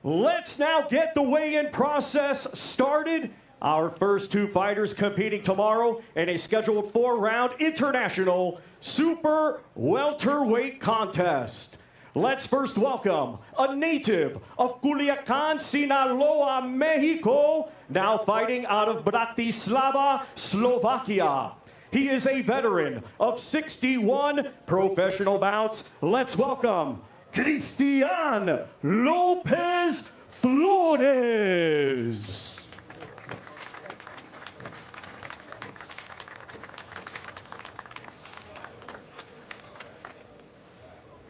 [SPEAKER 6] Let's now get the weigh-in process started. Our first two fighters competing tomorrow in a scheduled 4-round international super welterweight contest. Let's first welcome a native of Culiacan, Sinaloa, Mexico, now fighting out of Bratislava, Slovakia. He is a veteran of 61 professional bouts. Let's welcome Cristian Lopez Flores.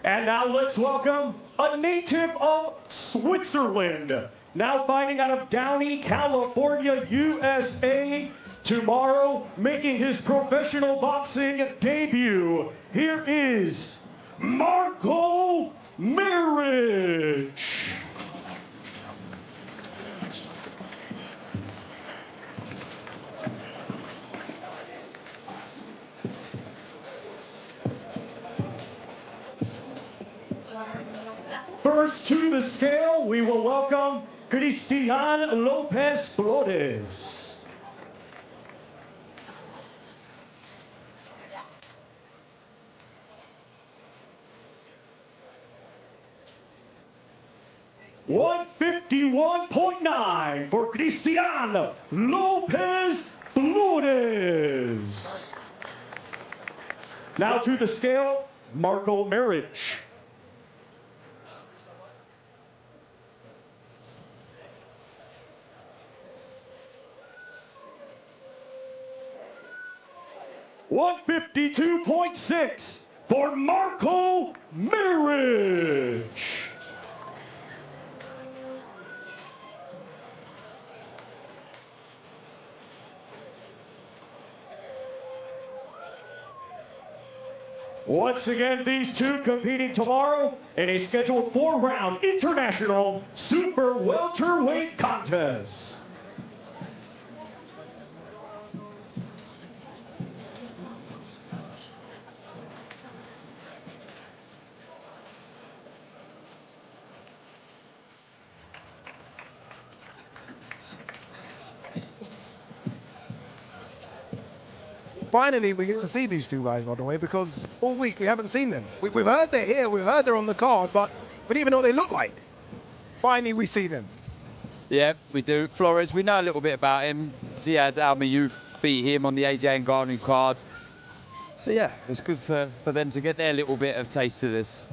[SPEAKER 6] And now let's welcome a native of Switzerland, now fighting out of Downey, California, USA, tomorrow making his professional boxing debut. Here is Marco Maric. First to the scale, we will welcome Cristian Lopez Flores. $151.9 for Cristian Lopez Flores. Now to the scale, Marco Maric. $152.6 for Marco Maric. Once again, these two competing tomorrow in a scheduled 4-round international super welterweight contest.
[SPEAKER 9] Finally, we get to see these two guys, by the way, because all week we haven't seen them. We've heard they're here, we've heard they're on the card, but we didn't even know what they look like. Finally, we see them.
[SPEAKER 21] Yeah, we do. Flores, we know a little bit about him. Ziad Al-Mayyouf beat him on the AJ Ngannou card. So yeah, it's good for them to get their little bit of taste of this.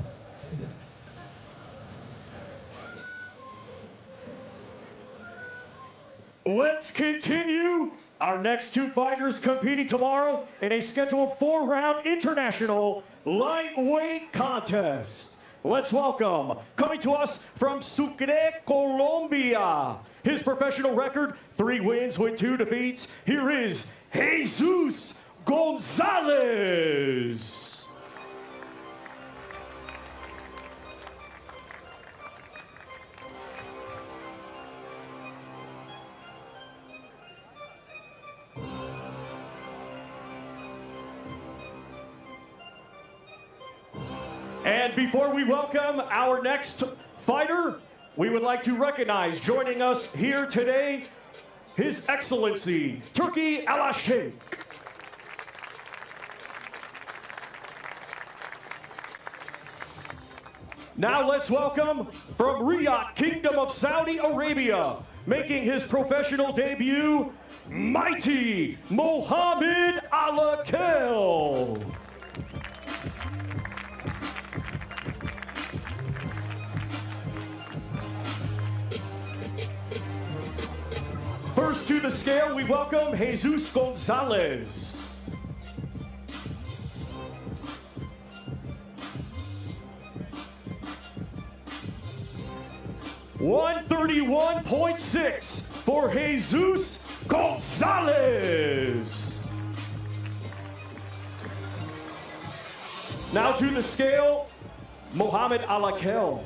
[SPEAKER 6] Let's continue. Our next two fighters competing tomorrow in a scheduled 4-round international lightweight contest. Let's welcome, coming to us from Sucre, Colombia, his professional record, 3 wins with 2 defeats. Here is Jesus Gonzalez. And before we welcome our next fighter, we would like to recognize joining us here today, His Excellency Turki Al-Sheikh. Now let's welcome from Riyadh, Kingdom of Saudi Arabia, making his professional debut, Mighty Mohammed Alakel. First to the scale, we welcome Jesus Gonzalez. 131.6 for Jesus Gonzalez. Now to the scale, Mohammed Alakel.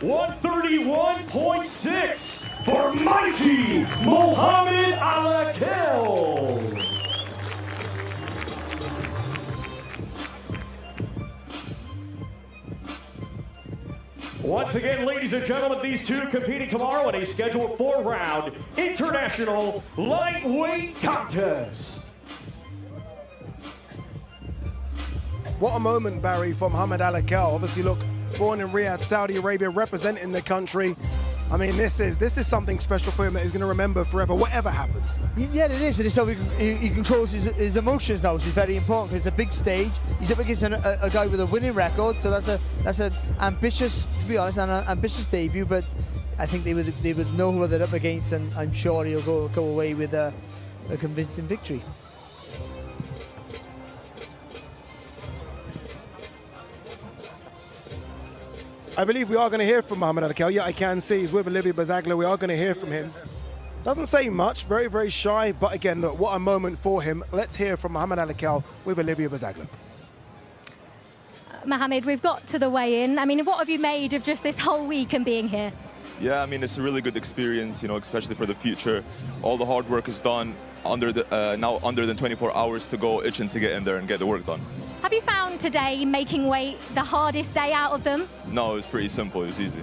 [SPEAKER 6] 131.6 for Mighty Mohammed Alakel. Once again, ladies and gentlemen, these two competing tomorrow in a scheduled 4-round international lightweight contest.
[SPEAKER 9] What a moment, Barry, for Mohammed Alakel. Obviously, look, born in Riyadh, Saudi Arabia, representing the country. I mean, this is something special for him that he's going to remember forever, whatever happens.
[SPEAKER 2] Yeah, it is. It is how he controls his emotions now, which is very important. It's a big stage. He's up against a guy with a winning record, so that's an ambitious, to be honest, an ambitious debut. But I think they would know who they're up against, and I'm sure he'll go away with a convincing victory.
[SPEAKER 9] I believe we are going to hear from Mohammed Alakel. Yeah, I can see he's with Olivia Bazagla. We are going to hear from him. Doesn't say much, very, very shy. But again, look, what a moment for him. Let's hear from Mohammed Alakel with Olivia Bazagla.
[SPEAKER 18] Mohammed, we've got to the weigh-in. I mean, what have you made of just this whole week and being here?
[SPEAKER 3] Yeah, I mean, it's a really good experience, you know, especially for the future. All the hard work is done now under than 24 hours to go, itching to get in there and get the work done.
[SPEAKER 18] Have you found today making weight the hardest day out of them?
[SPEAKER 3] No, it was pretty simple. It was easy.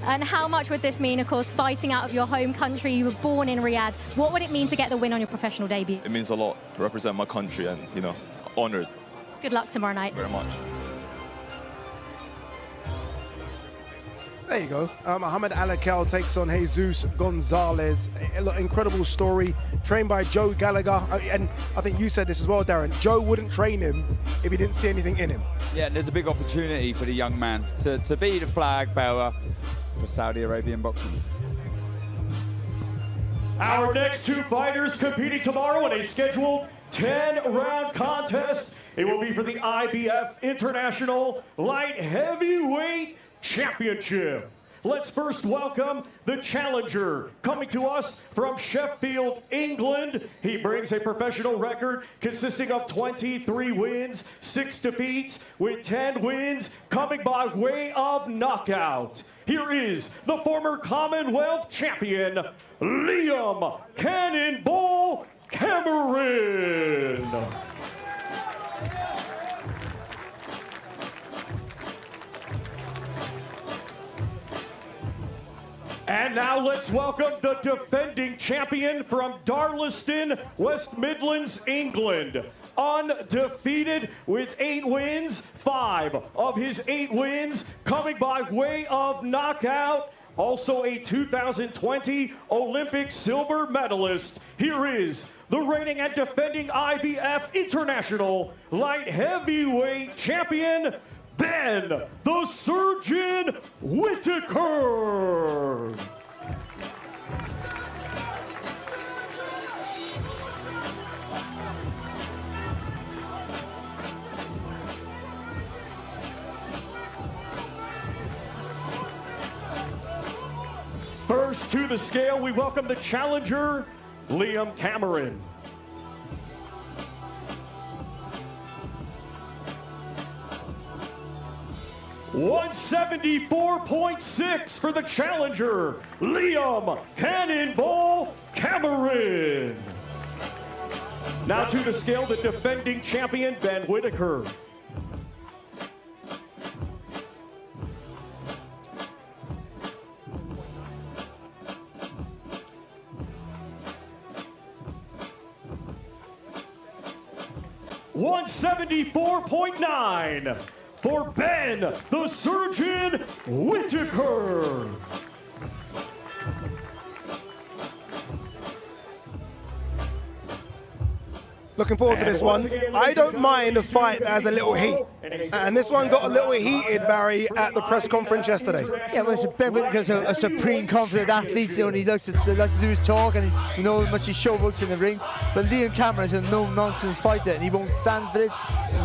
[SPEAKER 18] And how much would this mean, of course, fighting out of your home country? You were born in Riyadh. What would it mean to get the win on your professional debut?
[SPEAKER 3] It means a lot to represent my country and, you know, honored.
[SPEAKER 18] Good luck tomorrow night.
[SPEAKER 3] Very much.
[SPEAKER 9] There you go. Mohammed Alakel takes on Jesus Gonzalez. Incredible story. Trained by Joe Gallagher. And I think you said this as well, Darren. Joe wouldn't train him if he didn't see anything in him.
[SPEAKER 21] Yeah, and there's a big opportunity for the young man to be the flag bearer for Saudi Arabian boxing.
[SPEAKER 6] Our next two fighters competing tomorrow in a scheduled 10-round contest. It will be for the IBF International Light Heavyweight Championship. Let's first welcome the challenger, coming to us from Sheffield, England. He brings a professional record consisting of 23 wins, 6 defeats, with 10 wins coming by way of knockout. Here is the former Commonwealth champion, Liam Cannonball Cameron. And now let's welcome the defending champion from Darlaston, West Midlands, England. Undefeated with 8 wins, 5 of his 8 wins coming by way of knockout. Also a 2020 Olympic silver medalist. Here is the reigning and defending IBF International Light Heavyweight Champion, Ben the Surgeon Whitaker. First to the scale, we welcome the challenger, Liam Cameron. $174.6 for the challenger, Liam Cannonball Cameron. Now to the scale, the defending champion, Ben Whitaker. 174.9 for Ben the Surgeon Whittaker.
[SPEAKER 9] Looking forward to this one. I don't mind a fight that has a little heat. And this one got a little heated, Barry, at the press conference yesterday.
[SPEAKER 2] Yeah, well, Ben Whittaker's a supreme confident athlete, and he likes to do his talk, and you know how much he showboats in the ring. But Liam Cameron is a no-nonsense fighter, and he won't stand for it.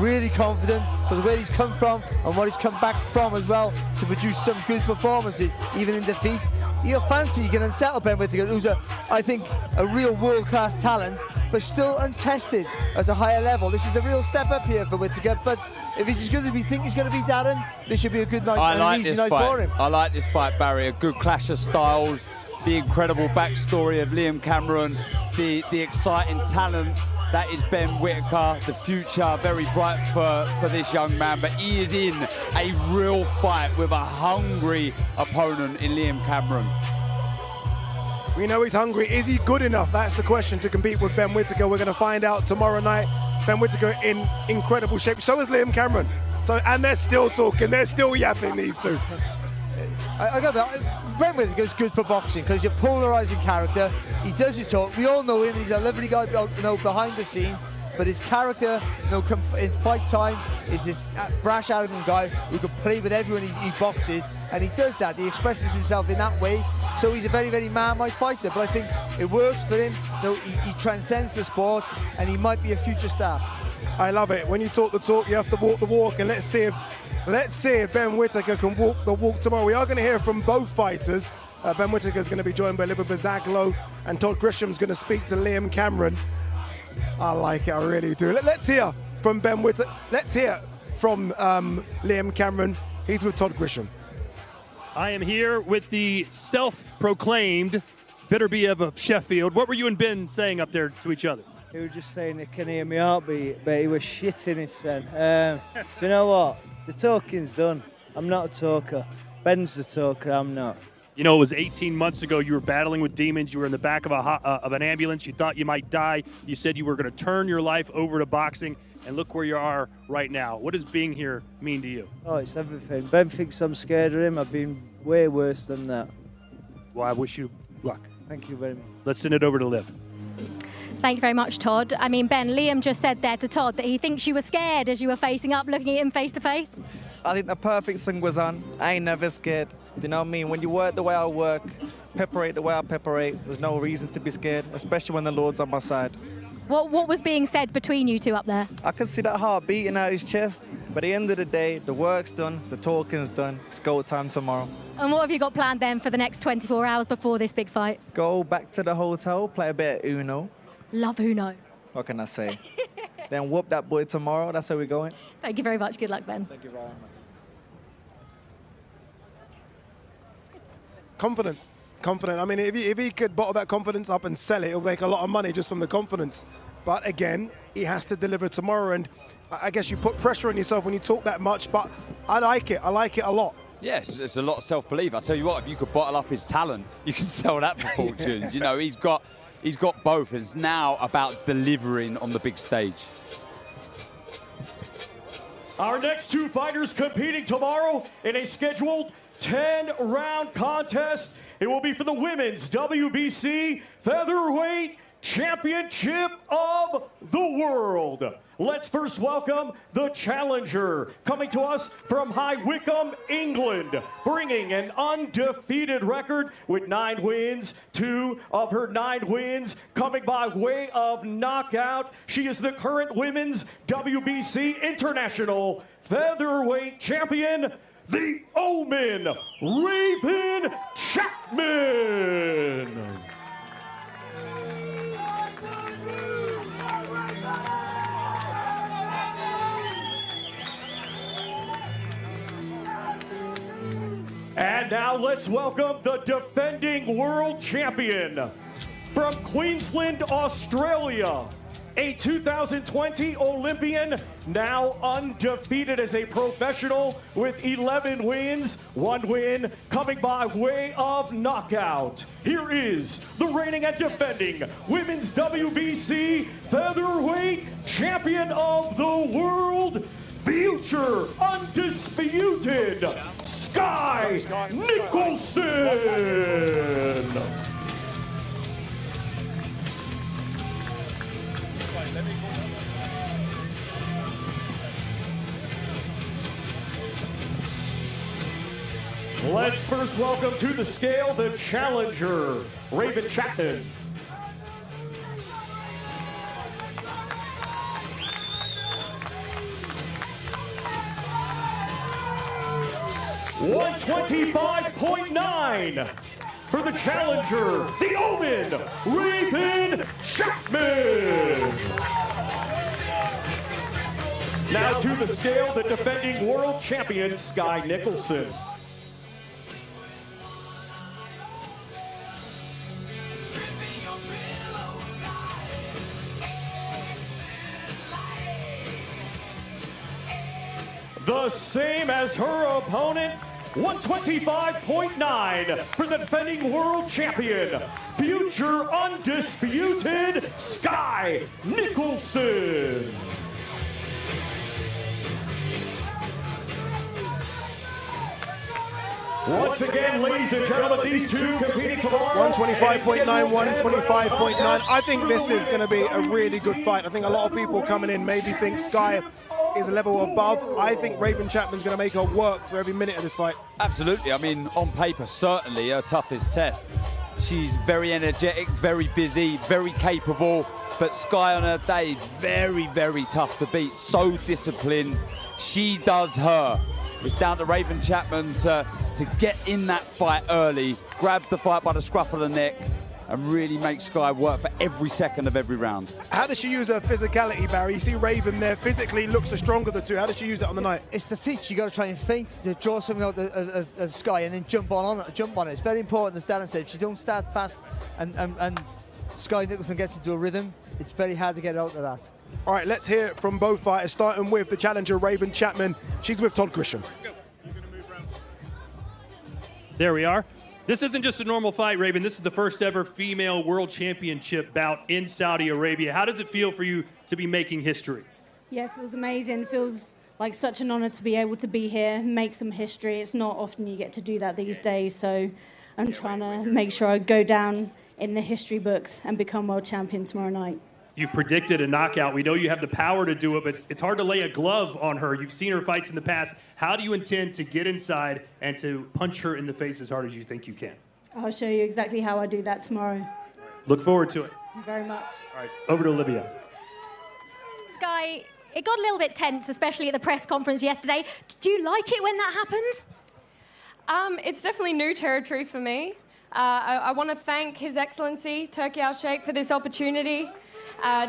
[SPEAKER 2] Really confident for where he's come from and what he's come back from as well to produce some good performances, even in defeat. You fancy you can unsettle Ben Whittaker, who's I think a real world-class talent, but still untested at a higher level. This is a real step up here for Whittaker, but if he's as good as we think he's going to be, Darren, this should be a good night and an easy night for him.
[SPEAKER 21] I like this fight, Barry. A good clash of styles, the incredible backstory of Liam Cameron, the exciting talent that is Ben Whittaker, the future very bright for this young man, but he is in a real fight with a hungry opponent in Liam Cameron.
[SPEAKER 9] We know he's hungry. Is he good enough? That's the question to compete with Ben Whittaker. We're going to find out tomorrow night. Ben Whittaker in incredible shape. So is Liam Cameron. And they're still talking. They're still yapping, these two.
[SPEAKER 2] I got that. Ben Whittaker's good for boxing because he's a polarising character. He does his talk. We all know him. He's a lovely guy, behind the scenes. But his character, in fight time, is this brash, arrogant guy who can play with everyone he boxes, and he does that. He expresses himself in that way. So he's a very, very man-like fighter. But I think it works for him. He transcends the sport, and he might be a future star.
[SPEAKER 9] I love it. When you talk the talk, you have to walk the walk, and let's see if Ben Whittaker can walk the walk tomorrow. We are going to hear from both fighters. Ben Whittaker is going to be joined by Libba Bazaglo, and Todd Grisham's going to speak to Liam Cameron. I like it, I really do. Let's hear from Ben Whittaker. Let's hear from Liam Cameron. He's with Todd Grisham.
[SPEAKER 22] I am here with the self-proclaimed Beterbiev of Sheffield. What were you and Ben saying up there to each other?
[SPEAKER 4] He was just saying he can hear me heartbeat, but he was shitting it then. Do you know what? The talking's done. I'm not a talker. Ben's the talker, I'm not.
[SPEAKER 22] You know, it was 18 months ago. You were battling with demons. You were in the back of an ambulance. You thought you might die. You said you were going to turn your life over to boxing, and look where you are right now. What does being here mean to you?
[SPEAKER 4] Oh, it's everything. Ben thinks I'm scared of him. I've been way worse than that.
[SPEAKER 22] Well, I wish you luck.
[SPEAKER 4] Thank you very much.
[SPEAKER 22] Let's send it over to Liv.
[SPEAKER 18] Thank you very much, Todd. I mean, Ben, Liam just said there to Todd that he thinks you were scared as you were facing up, looking at him face to face.
[SPEAKER 7] I think the perfect thing was on. I ain't never scared. You know what I mean? When you work the way I work, preparate the way I preparate, there's no reason to be scared, especially when the Lord's on my side.
[SPEAKER 18] What was being said between you two up there?
[SPEAKER 7] I can see that heart beating out his chest, but at the end of the day, the work's done, the talking's done. It's go time tomorrow.
[SPEAKER 18] And what have you got planned then for the next 24 hours before this big fight?
[SPEAKER 7] Go back to the hotel, play a bit of Uno.
[SPEAKER 18] Love Uno.
[SPEAKER 7] What can I say? Then whoop that boy tomorrow. That's how we're going.
[SPEAKER 18] Thank you very much. Good luck, Ben.
[SPEAKER 7] Thank you very much.
[SPEAKER 9] Confident. I mean, if he could bottle that confidence up and sell it, he'll make a lot of money just from the confidence. But again, he has to deliver tomorrow, and I guess you put pressure on yourself when you talk that much, but I like it. I like it a lot.
[SPEAKER 21] Yes, it's a lot of self-belief. I tell you what, if you could bottle up his talent, you can sell that for fortunes. You know, he's got both, and it's now about delivering on the big stage.
[SPEAKER 6] Our next two fighters competing tomorrow in a scheduled 10-round contest. It will be for the Women's WBC Featherweight Championship of the World. Let's first welcome the challenger, coming to us from High Wycombe, England, bringing an undefeated record with 9 wins. 2 of her 9 wins coming by way of knockout. She is the current Women's WBC International Featherweight Champion, the Omen, Raven Chapman. And now let's welcome the defending world champion from Queensland, Australia, a 2020 Olympian, now undefeated as a professional with 11 wins, 1 win coming by way of knockout. Here is the reigning and defending Women's WBC Featherweight champion of the world, future undisputed, Sky Nicholson. Let's first welcome to the scale the challenger, Raven Chapman. $125.9 for the challenger, the Omen, Raven Chapman. Now to the scale the defending world champion, Sky Nicholson. The same as her opponent, 125.9 for the defending world champion, future undisputed, Sky Nicholson. Once again, ladies and gentlemen, these two competing tomorrow.
[SPEAKER 9] 125.9, 125.9. I think this is going to be a really good fight. I think a lot of people coming in maybe think Sky is a level above. I think Raven Chapman's going to make her work for every minute of this fight.
[SPEAKER 21] Absolutely. I mean, on paper, certainly her toughest test. She's very energetic, very busy, very capable, but Sky on her day, very, very tough to beat. So disciplined. She does her. It's down to Raven Chapman to get in that fight early, grab the fight by the scruff of the neck, and really make Sky work for every second of every round.
[SPEAKER 9] How does she use her physicality, Barry? You see Raven there, physically looks the stronger of the two. How does she use it on the night?
[SPEAKER 2] It's the feet. You got to try and feint to draw something out of Sky and then jump on it. It's very important, as Darren said. If she don't start fast and Sky Nicholson gets into a rhythm, it's very hard to get out of that.
[SPEAKER 9] All right, let's hear it from both fighters, starting with the challenger, Raven Chapman. She's with Todd Grisham.
[SPEAKER 22] There we are. This isn't just a normal fight, Raven. This is the first ever female world championship bout in Saudi Arabia. How does it feel for you to be making history?
[SPEAKER 10] Yeah, it feels amazing. It feels like such an honor to be able to be here, make some history. It's not often you get to do that these days, so I'm trying to make sure I go down in the history books and become world champion tomorrow night.
[SPEAKER 22] You've predicted a knockout. We know you have the power to do it, but it's hard to lay a glove on her. You've seen her fights in the past. How do you intend to get inside and to punch her in the face as hard as you think you can?
[SPEAKER 10] I'll show you exactly how I do that tomorrow.
[SPEAKER 22] Look forward to it.
[SPEAKER 10] Thank you very much.
[SPEAKER 22] All right, over to Olivia.
[SPEAKER 18] Sky, it got a little bit tense, especially at the press conference yesterday. Do you like it when that happens?
[SPEAKER 11] It's definitely new territory for me. I want to thank His Excellency, Turki Al-Sheikh, for this opportunity.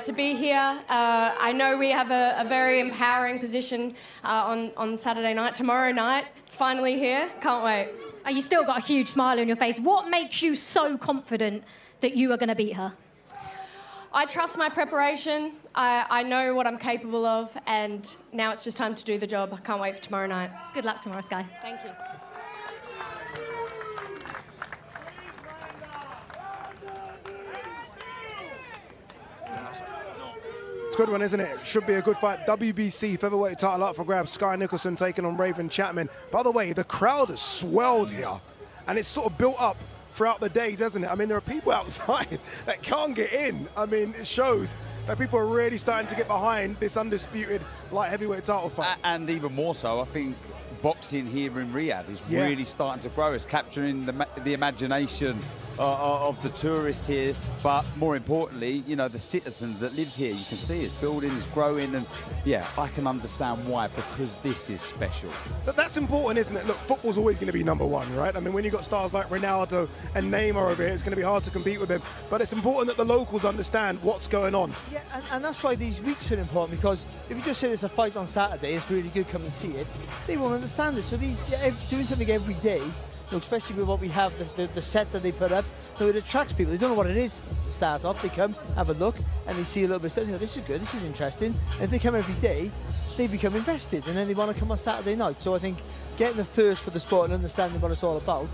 [SPEAKER 11] To be here. I know we have a very empowering position on Saturday night. Tomorrow night, it's finally here. Can't wait.
[SPEAKER 18] You still got a huge smile on your face. What makes you so confident that you are going to beat her?
[SPEAKER 11] I trust my preparation. I know what I'm capable of, and now it's just time to do the job. I can't wait for tomorrow night.
[SPEAKER 18] Good luck tomorrow, Sky.
[SPEAKER 11] Thank you.
[SPEAKER 9] It's a good one, isn't it? Should be a good fight. WBC featherweight title up for grabs. Sky Nicholson taking on Raven Chapman. By the way, the crowd has swelled here, and it's sort of built up throughout the days, hasn't it? I mean, there are people outside that can't get in. I mean, it shows that people are really starting to get behind this undisputed light heavyweight title fight.
[SPEAKER 21] And even more so, I think boxing here in Riyadh is really starting to grow. It's capturing the imagination of the tourists here, but more importantly, you know, the citizens that live here. You can see it's building, it's growing, and yeah, I can understand why, because this is special.
[SPEAKER 9] But that's important, isn't it? Look, football's always going to be number one, right? I mean, when you've got stars like Ronaldo and Neymar over here, it's going to be hard to compete with them. But it's important that the locals understand what's going on.
[SPEAKER 2] Yeah, and that's why these weeks are important, because if you just say there's a fight on Saturday, it's really good, come and see it, they won't understand it. So doing something every day, especially with what we have, the set that they put up, so it attracts people. They don't know what it is to start off. They come, have a look, and they see a little bit of, this is good, this is interesting. And if they come every day, they become invested, and then they want to come on Saturday night. So I think getting the thirst for the sport and understanding what it's all about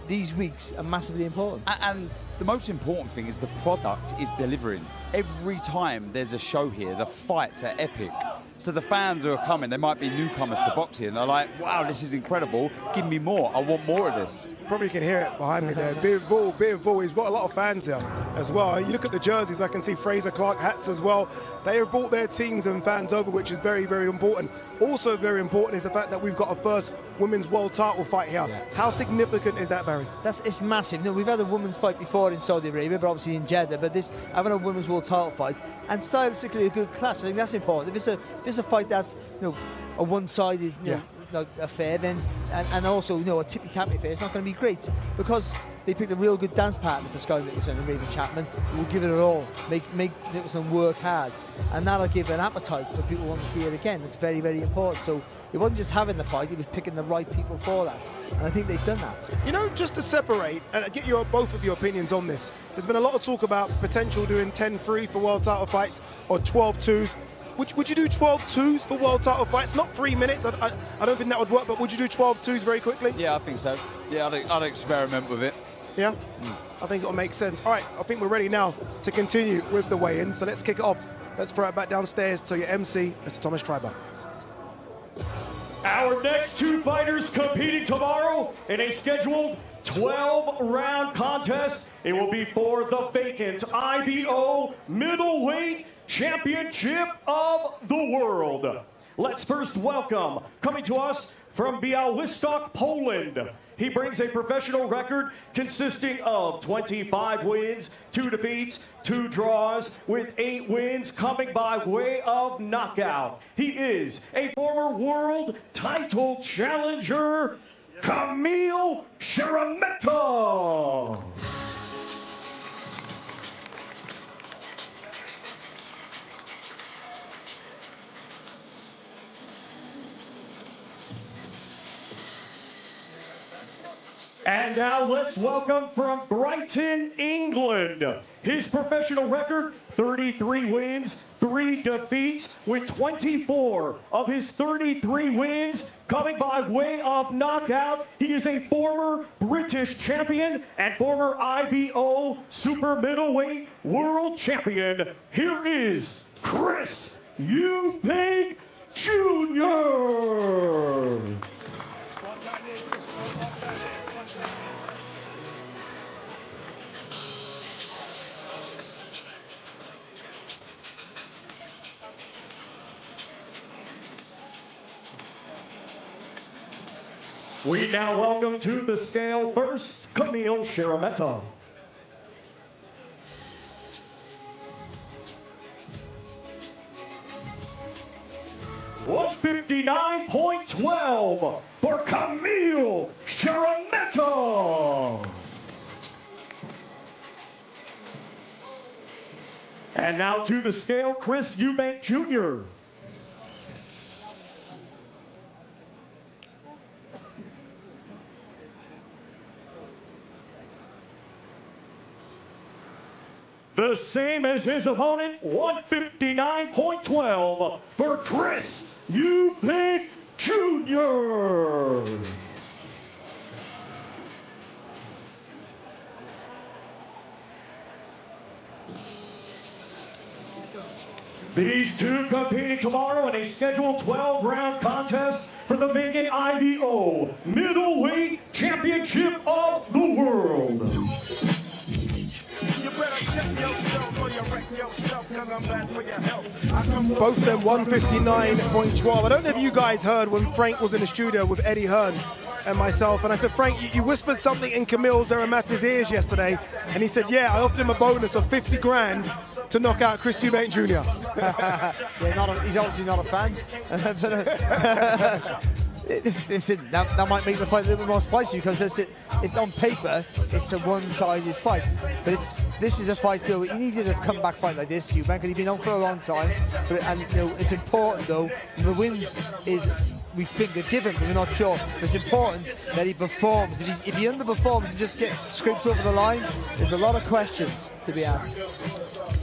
[SPEAKER 2] these weeks are massively important.
[SPEAKER 21] And the most important thing is the product is delivering. Every time there's a show here, the fights are epic. So the fans who are coming, they might be newcomers to boxing, and they're like, wow, this is incredible. Give me more. I want more of this.
[SPEAKER 9] Probably can hear it behind me there. Bivol, he's got a lot of fans here as well. You look at the jerseys, I can see Fraser Clark hats as well. They have brought their teams and fans over, which is very, very important. Also very important is the fact that we've got a first women's world title fight here. Yeah. How significant is that, Barry?
[SPEAKER 2] It's massive. You know, we've had a women's fight before in Saudi Arabia, but obviously in Jeddah. But having a women's world title fight and stylistically a good clash, I think that's important. If it's a fight that's, you know, a one-sided, affair, then and also, you know, a tippy-tappy affair, it's not going to be great, because they picked a real good dance partner for Sky Nicholson and Raven Chapman, who will give it all, make Nicholson work hard, and that'll give an appetite for people who want to see it again. It's very, very important. So it wasn't just having the fight, it was picking the right people for that, and I think they've done that.
[SPEAKER 9] You know, just to separate and get both of your opinions on this, there's been a lot of talk about potential doing 10 threes for world title fights or 12 twos. Would you do 12 twos for world title fights? Not 3 minutes. I don't think that would work, but would you do 12 twos very quickly?
[SPEAKER 21] Yeah, I think so. Yeah, I'd experiment with it.
[SPEAKER 9] Yeah? I think it'll make sense. All right, I think we're ready now to continue with the weigh-in, so let's kick it off. Let's throw it back downstairs to your MC, Mr. Thomas Treiber.
[SPEAKER 6] Our next two fighters competing tomorrow in a scheduled 12-round contest. It will be for the vacant IBO middleweight championship of the world. Let's first welcome, coming to us from Białystok, Poland. He brings a professional record consisting of 25 wins, 2 defeats, 2 draws, with 8 wins coming by way of knockout. He is a former world title challenger, Kamil Sharameta. And now let's welcome from Brighton, England. His professional record, 33 wins, 3 defeats, with 24 of his 33 wins coming by way of knockout. He is a former British champion and former IBO super middleweight world champion. Here is Chris Eubank Jr. We now welcome to the scale first, Kamil Sharameta. $159.12 for Kamil Sharameta. And now to the scale, Chris Eubank Jr. The same as his opponent, 159.12 for Chris Eubank Jr. These two competing tomorrow in a scheduled 12-round contest for the vacant IBO Middleweight Championship of the World.
[SPEAKER 9] Both of them 159.12. I don't know if you guys heard when Frank was in the studio with Eddie Hearn and myself, and I said, Frank, you whispered something in Kamil Sharameta's ears yesterday, and he said, yeah, I offered him a bonus of 50 grand to knock out Chris Eubank Jr.
[SPEAKER 2] He's obviously not a fan. That might make the fight a little bit more spicy, because it's on paper, it's a one-sided fight. But this is a fight, though. He needed a comeback fight like this, Eubank, and he's been on for a long time. And it's important, though. The win is, we think, a given, but we're not sure. But it's important that he performs. If he underperforms and just scrapes over the line, there's a lot of questions to be asked.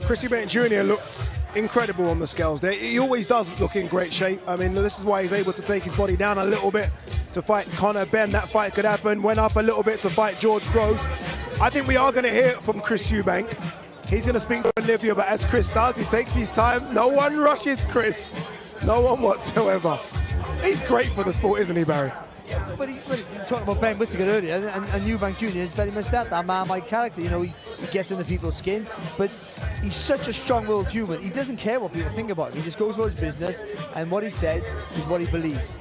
[SPEAKER 9] Chris Eubank Jr. looks incredible on the scales there. He always does look in great shape. I mean, this is why he's able to take his body down a little bit to fight Conor Benn. That fight could happen. Went up a little bit to fight George Groves. I think we are going to hear it from Chris Eubank. He's going to speak to Olivia, but as Chris does, he takes his time. No one rushes Chris. No one whatsoever. He's great for the sport, isn't he, Barry?
[SPEAKER 2] But you were talking about Ben Whittaker earlier, and Eubank Jr. is very much that Marmite character. You know, he gets under people's skin, but he's such a strong-willed human. He doesn't care what people think about him. He just goes about his business, and what he says is what he believes.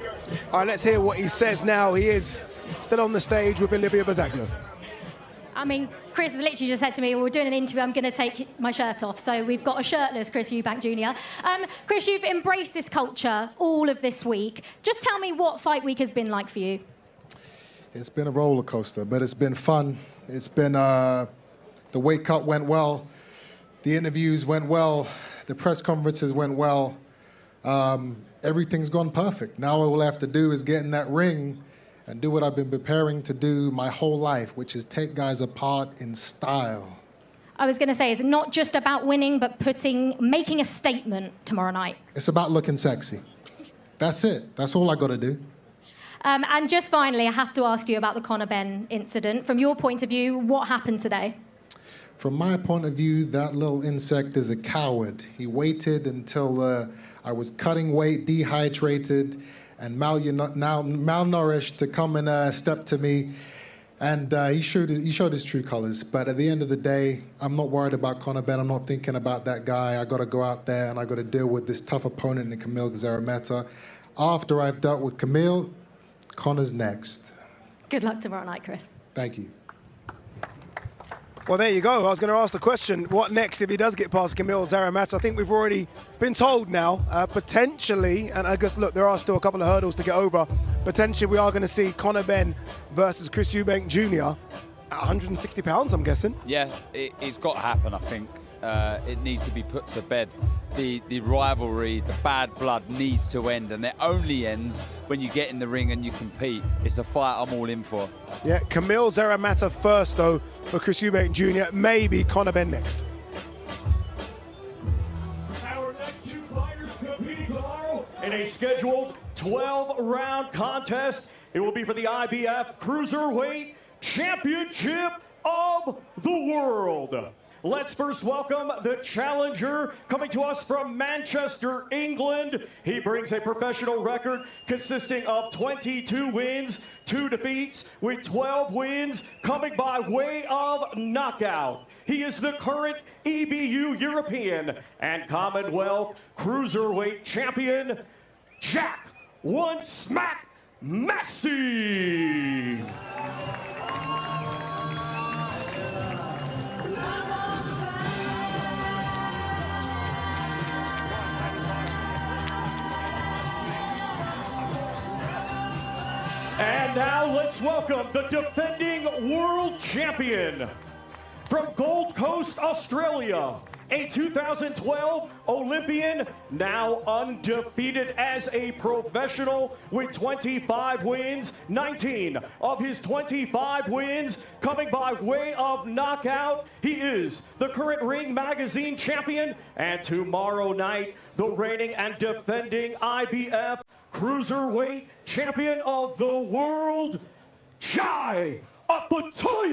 [SPEAKER 9] All right, let's hear what he says now. He is still on the stage with Olivia Bazaglo.
[SPEAKER 18] I mean, Chris has literally just said to me, well, we're doing an interview, I'm going to take my shirt off. So we've got a shirtless Chris Eubank Jr. Chris, you've embraced this culture all of this week. Just tell me what fight week has been like for you.
[SPEAKER 13] It's been a roller coaster, but it's been fun. It's been, the weight cut went well. The interviews went well. The press conferences went well. Everything's gone perfect. Now all we'll have to do is get in that ring and do what I've been preparing to do my whole life, which is take guys apart in style.
[SPEAKER 18] I was going to say, it's not just about winning, but making a statement tomorrow night.
[SPEAKER 13] It's about looking sexy. That's it. That's all I got to do.
[SPEAKER 18] And just finally, I have to ask you about the Conor Benn incident. From your point of view, what happened today?
[SPEAKER 13] From my point of view, that little insect is a coward. He waited until I was cutting weight, dehydrated, and malnourished to come and step to me. And he showed his true colors. But at the end of the day, I'm not worried about Conor Benn. I'm not thinking about that guy. I got to go out there and I got to deal with this tough opponent in Kamil Szeremeta. After I've dealt with Kamil, Conor's next.
[SPEAKER 18] Good luck tomorrow night, Chris.
[SPEAKER 13] Thank you.
[SPEAKER 9] Well, there you go. I was going to ask the question, what next if he does get past Kamil Szeremeta? I think we've already been told now, potentially, and I guess, look, there are still a couple of hurdles to get over. Potentially, we are going to see Conor Benn versus Chris Eubank Jr. at 160 pounds, I'm guessing.
[SPEAKER 21] Yeah, it's got to happen, I think. It needs to be put to bed. The rivalry, the bad blood needs to end, and it only ends when you get in the ring and you compete. It's a fight I'm all in for.
[SPEAKER 9] Yeah, Kamil Szeremeta first, though, for Chris Eubank Jr. Maybe Conor Benn next.
[SPEAKER 6] Our next two fighters competing tomorrow in a scheduled 12-round contest. It will be for the IBF Cruiserweight Championship of the World. Let's first welcome the challenger coming to us from Manchester, England. He brings a professional record consisting of 22 wins, 2 defeats, with 12 wins coming by way of knockout. He is the current EBU European and Commonwealth Cruiserweight Champion, Jack One Smack Massey. And now let's welcome the defending world champion from Gold Coast, Australia, a 2012 Olympian, now undefeated as a professional with 25 wins, 19 of his 25 wins coming by way of knockout. He is the current Ring Magazine champion, and tomorrow night, the reigning and defending IBF Cruiserweight Champion of the World, Jai Apatoya.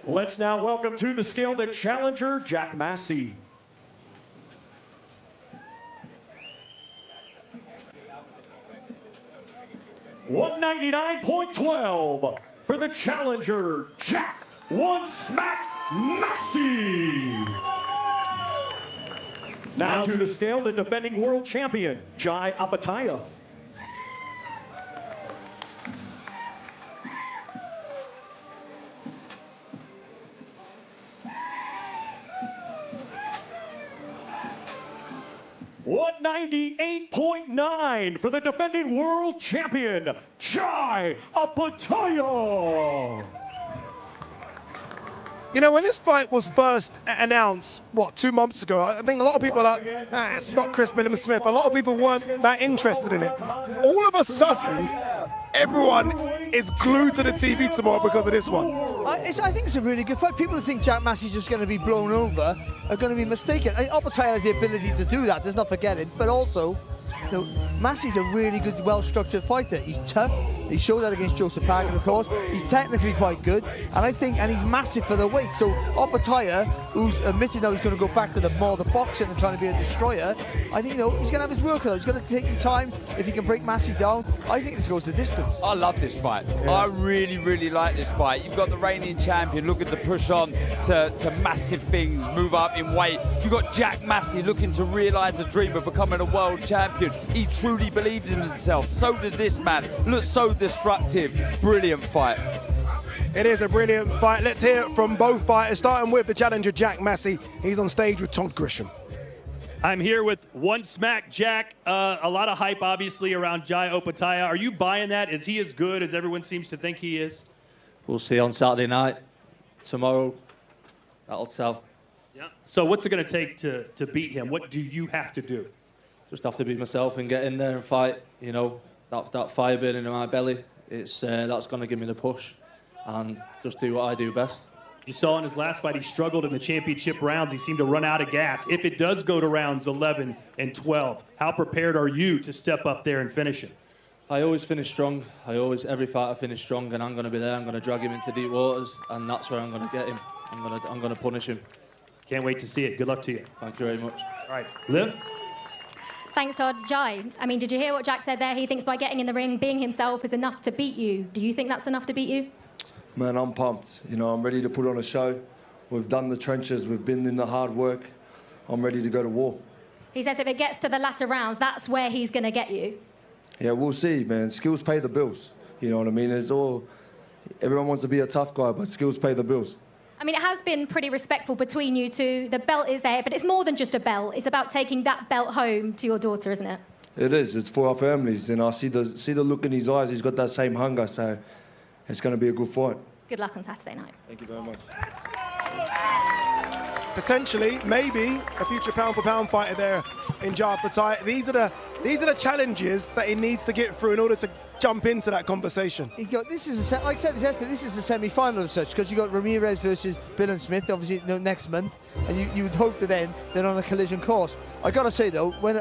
[SPEAKER 6] Let's now welcome to the scale the challenger, Jack Massey. $199.12 for the challenger, Jack One Smack Massey. Now to the scale, the defending world champion, Jai Apatoya. $198.9 for the defending world champion, Jai Apatoya.
[SPEAKER 9] You know, when this fight was first announced, 2 months ago, I think a lot of people are like, it's not Chris Billam-Smith. A lot of people weren't that interested in it. All of a sudden, everyone is glued to the TV tomorrow because of this one.
[SPEAKER 2] I think it's a really good fight. People who think Jack Massey's just going to be blown over are going to be mistaken. Opetaya has the ability to do that, let's not forget it, but also, you know, Massey's a really good, well-structured fighter. He's tough. He showed that against Joseph Parkin, of course. He's technically quite good, and he's massive for the weight. So Opetaya, who's admitted now he's going to go back to the boxing and trying to be a destroyer, I think, you know, he's going to have his work on it. He's going to take him time. If he can break Massey down, I think this goes the distance.
[SPEAKER 21] I love this fight. Yeah. I really, really like this fight. You've got the reigning champion looking to push on to massive things, move up in weight. You've got Jack Massey looking to realise a dream of becoming a world champion. He truly believes in himself. So does this man. Looks so destructive. Brilliant fight.
[SPEAKER 9] It is a brilliant fight. Let's hear it from both fighters, starting with the challenger, Jack Massey. He's on stage with Todd Grisham.
[SPEAKER 22] I'm here with One Smack Jack. A lot of hype, obviously, around Jai Opetaya. Are you buying that? Is he as good as everyone seems to think he is?
[SPEAKER 12] We'll see on Saturday night. Tomorrow, that'll tell.
[SPEAKER 22] Yeah. So what's it going to take to beat him? What do you have to do?
[SPEAKER 12] Just have to be myself and get in there and fight. You know, that fire burning in my belly, that's going to give me the push and just do what I do best.
[SPEAKER 22] You saw in his last fight, he struggled in the championship rounds. He seemed to run out of gas. If it does go to rounds 11 and 12, how prepared are you to step up there and finish it?
[SPEAKER 12] I always finish strong. Every fight I finish strong, and I'm going to be there. I'm going to drag him into deep waters, and that's where I'm going to get him. I'm going to punish him.
[SPEAKER 22] Can't wait to see it. Good luck to you.
[SPEAKER 12] Thank you very much.
[SPEAKER 22] All right, Liv?
[SPEAKER 18] Thanks, Todd. Jai, I mean, did you hear what Jack said there? He thinks by getting in the ring, being himself is enough to beat you. Do you think that's enough to beat you?
[SPEAKER 14] Man, I'm pumped. You know, I'm ready to put on a show. We've done the trenches. We've been in the hard work. I'm ready to go to war.
[SPEAKER 18] He says if it gets to the latter rounds, that's where he's going to get you.
[SPEAKER 14] Yeah, we'll see, man. Skills pay the bills. You know what I mean? Everyone wants to be a tough guy, but skills pay the bills.
[SPEAKER 18] I mean, it has been pretty respectful between you two. The belt is there, but it's more than just a belt. It's about taking that belt home to your daughter, isn't it?
[SPEAKER 14] It is. It's for our families. And I see the look in his eyes. He's got that same hunger, so it's going to be a good fight.
[SPEAKER 18] Good luck on Saturday night.
[SPEAKER 14] Thank you very much.
[SPEAKER 9] Potentially, maybe, a future pound-for-pound fighter there in Jai Opetaya. These are the challenges that he needs to get through in order to jump into that conversation.
[SPEAKER 2] Like I said yesterday, this is a semi-final of such, because you got Ramirez versus Billam-Smith, obviously next month, and you would hope that then they're on a collision course. I gotta say though, when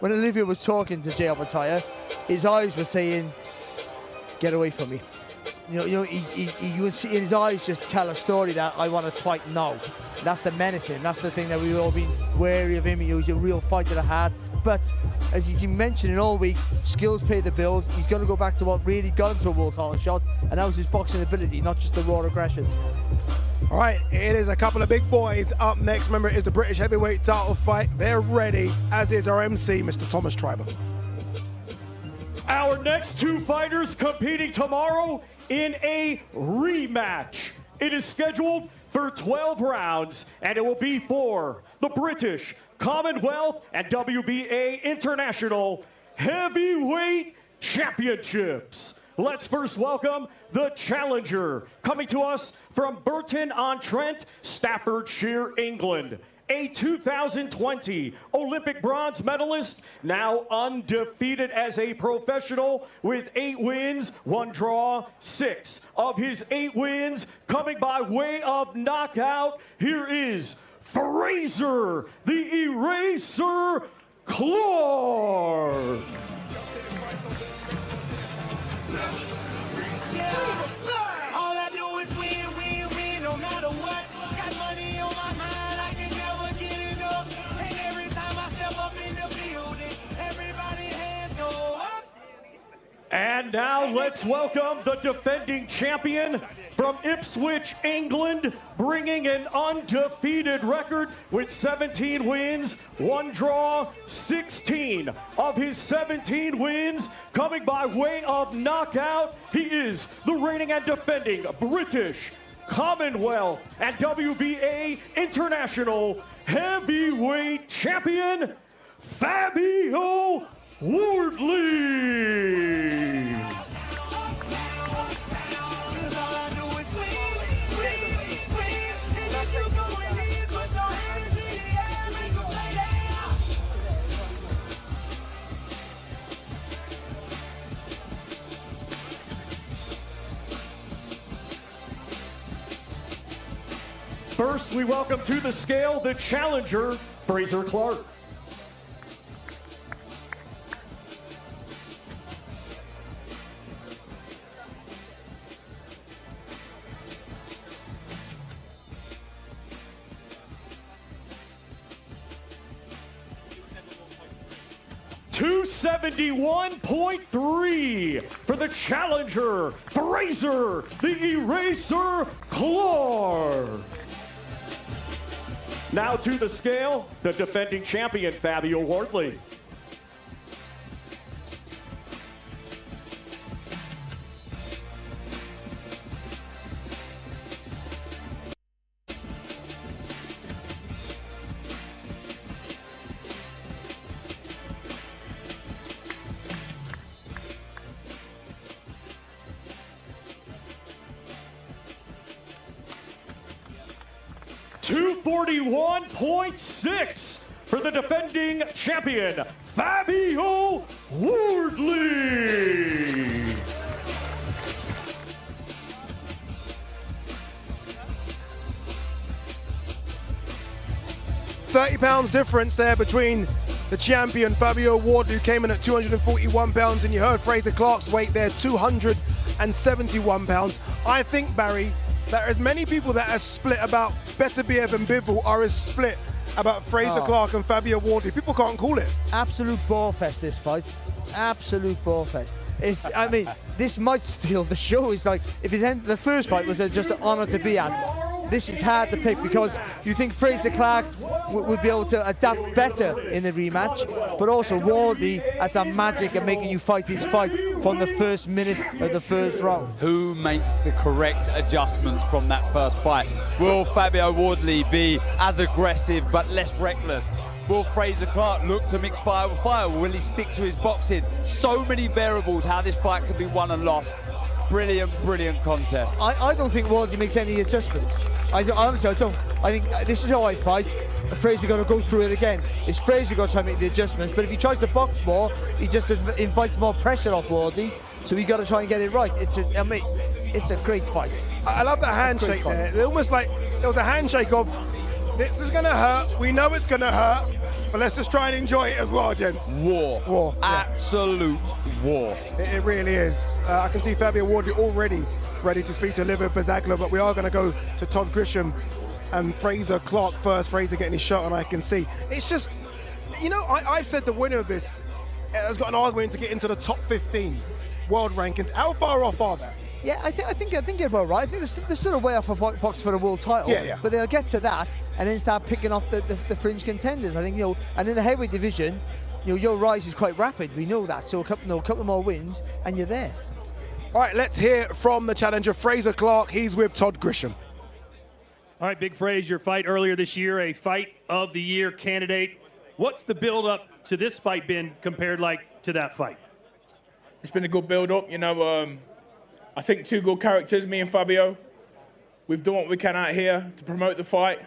[SPEAKER 2] Olivia was talking to Jai Opetaya, his eyes were saying, "Get away from me." You know, you would see in his eyes just tell a story that I want to fight now. That's the menacing. That's the thing that we've all been wary of him. He was a real fighter to have. But as he's been mentioning all week, skills pay the bills. He's going to go back to what really got him to a world title shot, and that was his boxing ability, not just the raw aggression.
[SPEAKER 9] All right, it is a couple of big boys up next. Remember, it is the British heavyweight title fight. They're ready, as is our MC, Mr. Thomas Triber.
[SPEAKER 6] Our next two fighters competing tomorrow in a rematch. It is scheduled for 12 rounds, and it will be for the British Commonwealth and WBA International Heavyweight Championships. Let's first welcome the challenger, coming to us from Burton-on-Trent, Staffordshire, England. A 2020 Olympic bronze medalist, now undefeated as a professional with 8 wins, 1 draw, 6 of his 8 wins coming by way of knockout. Here is Fraser, the Eraser Clark.
[SPEAKER 15] All I do is win, win, win, no matter what. Got money on my mind, I can never get enough. And every time I step up in the building, everybody hands go up.
[SPEAKER 6] And now let's welcome the defending champion from Ipswich, England, bringing an undefeated record with 17 wins, 1 draw, 16 of his 17 wins coming by way of knockout. He is the reigning and defending British, Commonwealth, and WBA International Heavyweight Champion, Fabio Wardley. First, we welcome to the scale the challenger, Fraser Clark. $271.3 for the challenger, Fraser the Eraser Clark. Now to the scale, the defending champion, Fabio Wardley. $241.6 for the defending champion, Fabio Wardley.
[SPEAKER 9] £30 difference there between the champion Fabio Wardley, who came in at 241 pounds, and you heard Fraser Clark's weight there, 271 pounds. I think, Barry, that as many people that are split about Beterbiev and Bivol are as split about Fraser Clark and Fabio Wardley. People can't call it.
[SPEAKER 2] Absolute ball fest, this fight. Absolute ball fest. It's, I mean, this might steal the show. It's like, if the first fight was just an honour to be at, this is hard to pick because you think Fraser Clark would be able to adapt better in the rematch, but also Wardley has that magic of making you fight his fight from the first minute of the first round.
[SPEAKER 21] Who makes the correct adjustments from that first fight? Will Fabio Wardley be as aggressive but less reckless? Will Fraser Clark look to mix fire with fire? Will he stick to his boxing? So many variables how this fight could be won and lost. Brilliant, brilliant contest.
[SPEAKER 2] I don't think Wardley makes any adjustments. Honestly, I don't. I think this is how I fight. Fraser going to go through it again. Is Fraser going to try to make the adjustments? But if he tries to box more, he just invites more pressure off Wardley. So we got to try and get it right. It's a great fight.
[SPEAKER 9] I love that handshake there. They're almost like there was a handshake of, this is going to hurt. We know it's going to hurt, but let's just try and enjoy it as well, gents.
[SPEAKER 21] War. Absolute war.
[SPEAKER 9] It really is. I can see Fabio Wardley already ready to speak to Livia Bazagla, but we are going to go to Todd Grisham and Fraser Clark first. Fraser getting his shot, and I can see. It's just, you know, I've said the winner of this has got an argument to get into the top 15 world rankings. How far off are they?
[SPEAKER 2] Yeah, I think you're about right. I think they're still a way off a box for the world title.
[SPEAKER 9] Yeah.
[SPEAKER 2] But they'll get to that and then start picking off the fringe contenders. I think, you know, and in the heavyweight division, you know, your rise is quite rapid. We know that. So a couple more wins and you're there.
[SPEAKER 9] All right, let's hear from the challenger, Fraser Clark. He's with Todd Grisham.
[SPEAKER 22] All right, Big Fraser, your fight earlier this year, a Fight of the Year candidate. What's the build-up to this fight been compared to that fight?
[SPEAKER 1] It's been a good build-up. You know, I think two good characters, me and Fabio. We've done what we can out here to promote the fight.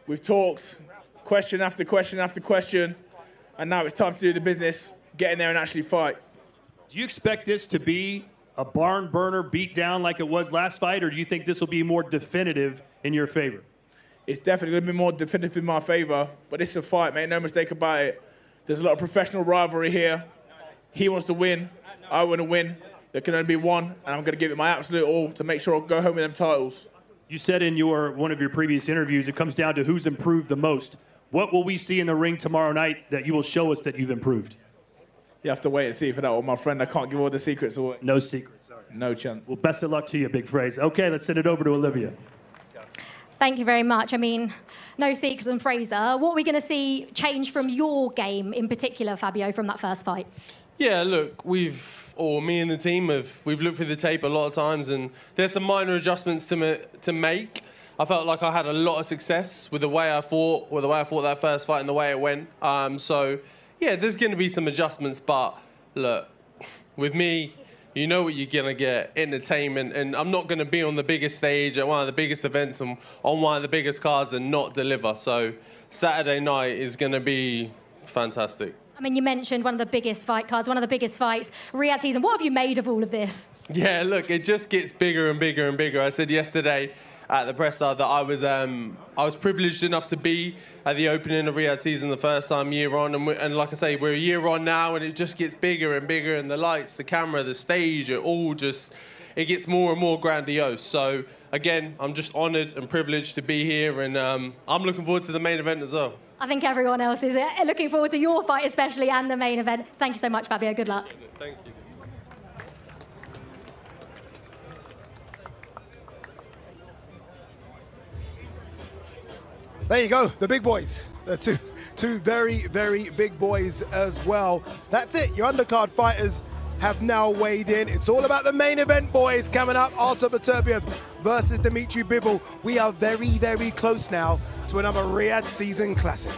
[SPEAKER 1] We've talked question after question after question, and now it's time to do the business, get in there and actually fight.
[SPEAKER 22] Do you expect this to be a barn burner beat down like it was last fight, or do you think this will be more definitive in your favor?
[SPEAKER 1] It's definitely going to be more definitive in my favor, but this is a fight, mate, no mistake about it. There's a lot of professional rivalry here. He wants to win, I want to win. There can only be one, and I'm going to give it my absolute all to make sure I go home with them titles.
[SPEAKER 22] You said in one of your previous interviews, it comes down to who's improved the most. What will we see in the ring tomorrow night that you will show us that you've improved?
[SPEAKER 1] You have to wait and see for that one, my friend. I can't give all the secrets away.
[SPEAKER 22] No secrets. Sorry.
[SPEAKER 1] No chance.
[SPEAKER 22] Well, best of luck to you, Big Fraser. Okay, let's send it over to Olivia.
[SPEAKER 18] Thank you very much. I mean, no secrets on Fraser. What are we going to see change from your game in particular, Fabio, from that first fight?
[SPEAKER 16] Yeah, look, me and the team we've looked through the tape a lot of times, and there's some minor adjustments to make. I felt like I had a lot of success with the way I fought, that first fight and the way it went. So, yeah, there's going to be some adjustments, but look, with me, you know what you're going to get, entertainment, and I'm not going to be on the biggest stage at one of the biggest events and on one of the biggest cards and not deliver. So Saturday night is going to be fantastic.
[SPEAKER 18] I mean, you mentioned one of the biggest fight cards, one of the biggest fights, Riyadh season. What have you made of all of this?
[SPEAKER 16] Yeah, look, it just gets bigger and bigger and bigger. I said yesterday, at the presser that I was privileged enough to be at the opening of Riyadh season the first time year on, and like I say, we're a year on now, and it just gets bigger and bigger, and the lights, the camera, the stage, it gets more and more grandiose. So again, I'm just honoured and privileged to be here, and I'm looking forward to the main event as well.
[SPEAKER 18] I think everyone else is looking forward to your fight especially and the main event. Thank you so much, Fabio. Good luck.
[SPEAKER 16] Thank you.
[SPEAKER 9] There you go, the big boys. Two very, very big boys as well. That's it, your undercard fighters have now weighed in. It's all about the main event, boys. Coming up, Artur Beterbiev versus Dmitry Bivol. We are very, very close now to another Riyadh season classic.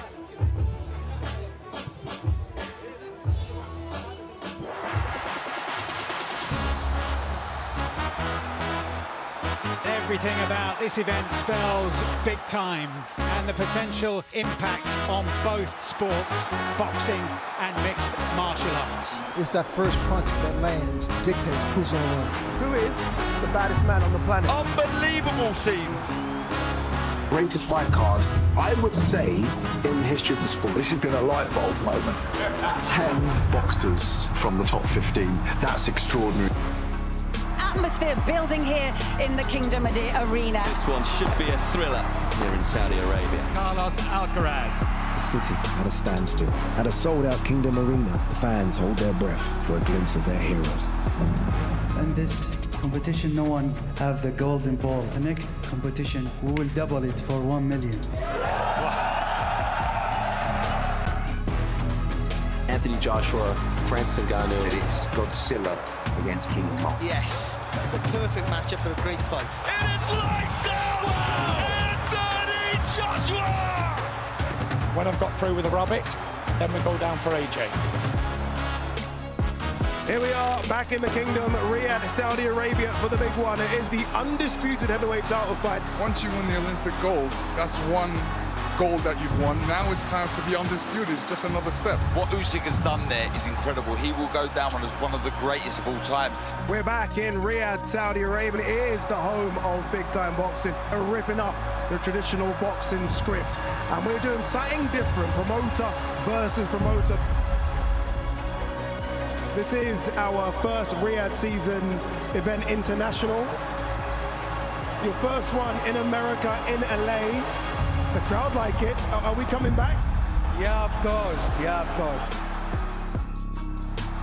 [SPEAKER 8] Everything about this event spells big time and the potential impact on both sports, boxing and mixed martial arts.
[SPEAKER 2] It's that first punch that lands dictates who's on one.
[SPEAKER 9] Who is the baddest man on the planet?
[SPEAKER 21] Unbelievable scenes.
[SPEAKER 17] Greatest fight card, I would say, in the history of the sport. This has been a light bulb moment. 10 boxers from the top 15. That's extraordinary.
[SPEAKER 19] Atmosphere building here in the Kingdom Arena.
[SPEAKER 24] This one should be a thriller here in Saudi Arabia.
[SPEAKER 8] Carlos Alcaraz.
[SPEAKER 25] The city at a standstill. At a sold-out Kingdom Arena, the fans hold their breath for a glimpse of their heroes.
[SPEAKER 26] In this competition, no one have the golden ball. The next competition, we will double it for 1 million.
[SPEAKER 27] Anthony Joshua, Francis Ngannou. It is Godzilla against King Kong.
[SPEAKER 28] Yes, it's a perfect matchup for a great fight.
[SPEAKER 15] It is lights out! Anthony Joshua!
[SPEAKER 29] When I've got through with Arabic, then we go down for AJ.
[SPEAKER 9] Here we are, back in the Kingdom, Riyadh, Saudi Arabia for the big one. It is the undisputed heavyweight title fight.
[SPEAKER 30] Once you win the Olympic gold, that's one gold that you've won. Now it's time for the undisputed. It's just another step.
[SPEAKER 31] What Usyk has done there is incredible. He will go down as one of the greatest of all times.
[SPEAKER 9] We're back in Riyadh, Saudi Arabia. It is the home of big-time boxing. We're ripping up the traditional boxing script. And we're doing something different, promoter versus promoter. This is our first Riyadh season event international. Your first one in America, in LA. The crowd like it. Are we coming back?
[SPEAKER 4] Yeah, of course. Yeah, of course.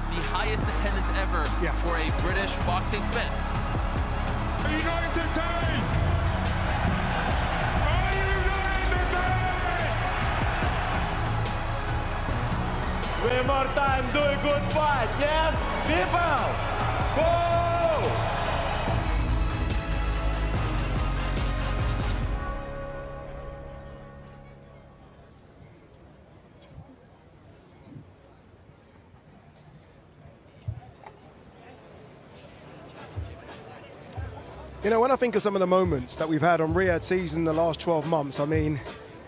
[SPEAKER 32] The highest attendance ever for a British boxing event.
[SPEAKER 15] Are you not entertained? Are you not entertained? One more time, do a good fight, yes? People, go!
[SPEAKER 9] You know, when I think of some of the moments that we've had on Riyadh season the last 12 months, I mean,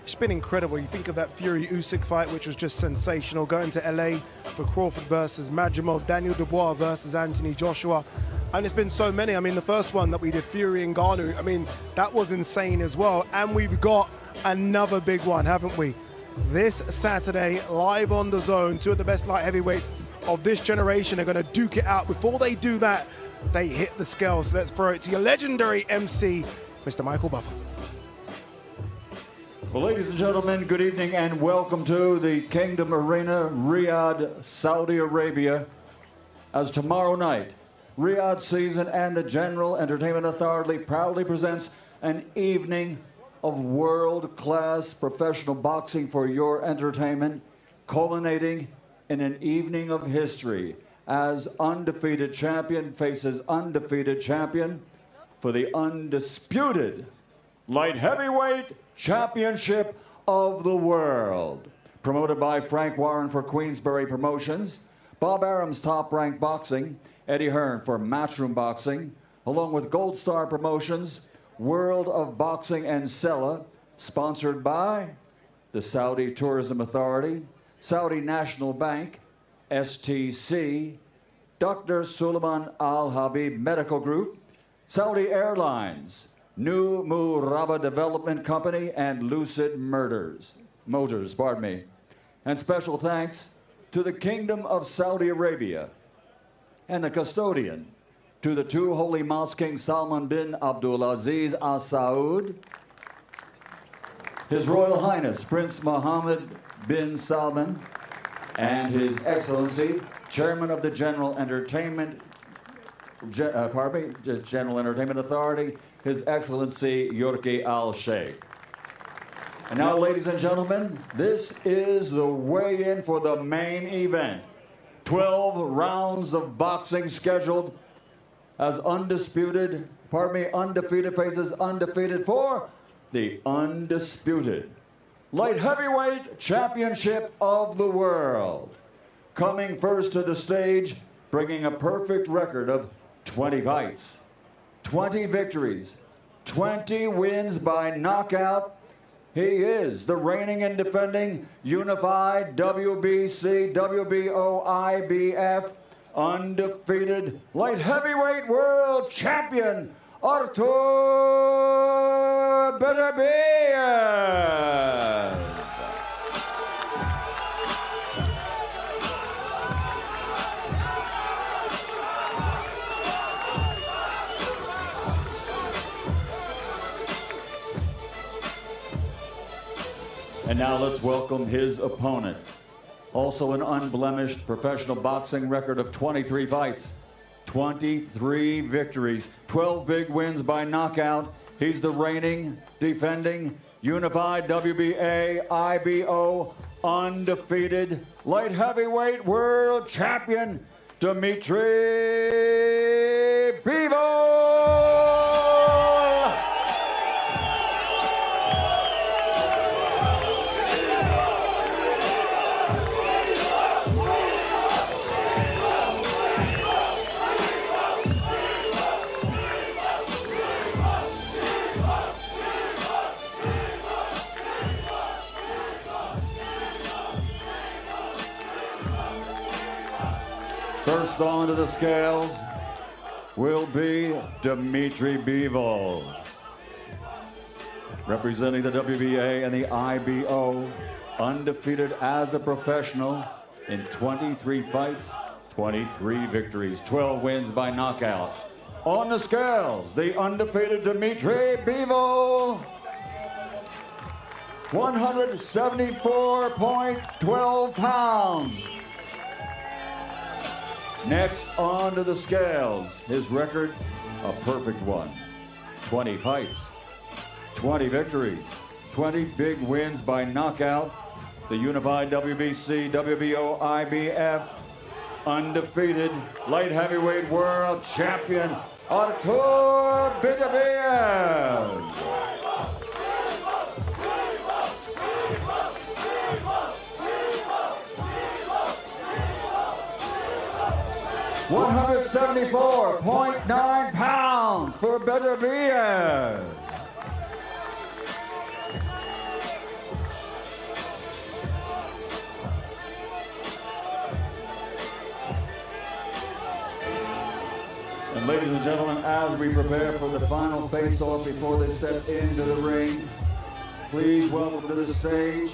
[SPEAKER 9] it's been incredible. You think of that Fury-Usyk fight, which was just sensational. Going to LA for Crawford versus Madrimov, Daniel Dubois versus Anthony Joshua. And it's been so many. I mean, the first one that we did, Fury and Ngannou, I mean, that was insane as well. And we've got another big one, haven't we? This Saturday, live on DAZN, two of the best light heavyweights of this generation are going to duke it out. Before they do that, they hit the scales. Let's throw it to your legendary MC, Mr. Michael Buffer.
[SPEAKER 33] Well, ladies and gentlemen, good evening and welcome to the Kingdom Arena, Riyadh, Saudi Arabia. As tomorrow night, Riyadh Season and the General Entertainment Authority proudly presents an evening of world-class professional boxing for your entertainment, culminating in an evening of history as undefeated champion faces undefeated champion for the undisputed light heavyweight championship of the world. Promoted by Frank Warren for Queensberry Promotions, Bob Arum's Top Rank Boxing, Eddie Hearn for Matchroom Boxing, along with Gold Star Promotions, World of Boxing and Sella, sponsored by the Saudi Tourism Authority, Saudi National Bank, STC, Dr. Suleiman Al Habib Medical Group, Saudi Airlines, New Muraba Development Company, and Lucid Motors. And special thanks to the Kingdom of Saudi Arabia and the custodian to the two holy mosques, King Salman bin Abdulaziz Al Saud, His Royal Highness Prince Mohammed bin Salman, and His Excellency Chairman of the General Entertainment Authority, His Excellency Yorki Al Sheikh. And now, ladies and gentlemen, this is the weigh-in for the main event. 12 rounds of boxing scheduled as undefeated faces undefeated for the undisputed light heavyweight championship of the world. Coming first to the stage, bringing a perfect record of 20 fights, 20 victories, 20 wins by knockout. He is the reigning and defending unified WBC, WBO, IBF, undefeated light heavyweight world champion, Artur Beterbiev. And now let's welcome his opponent. Also an unblemished professional boxing record of 23 fights, 23 victories, 12 big wins by knockout. He's the reigning, defending, unified WBA, IBO, undefeated, light heavyweight world champion, Dmitry Bivol. First onto the scales will be Dmitry Bivol, representing the WBA and the IBO, undefeated as a professional in 23 fights, 23 victories, 12 wins by knockout. On the scales, the undefeated Dmitry Bivol, 174.12 pounds. Next onto the scales, his record, a perfect one. 20 fights, 20 victories, 20 big wins by knockout. The unified WBC, WBO, IBF, undefeated light heavyweight world champion, Artur Beterbiev. 174.9 pounds for Beterbiev. And ladies and gentlemen, as we prepare for the final face-off before they step into the ring, please welcome to the stage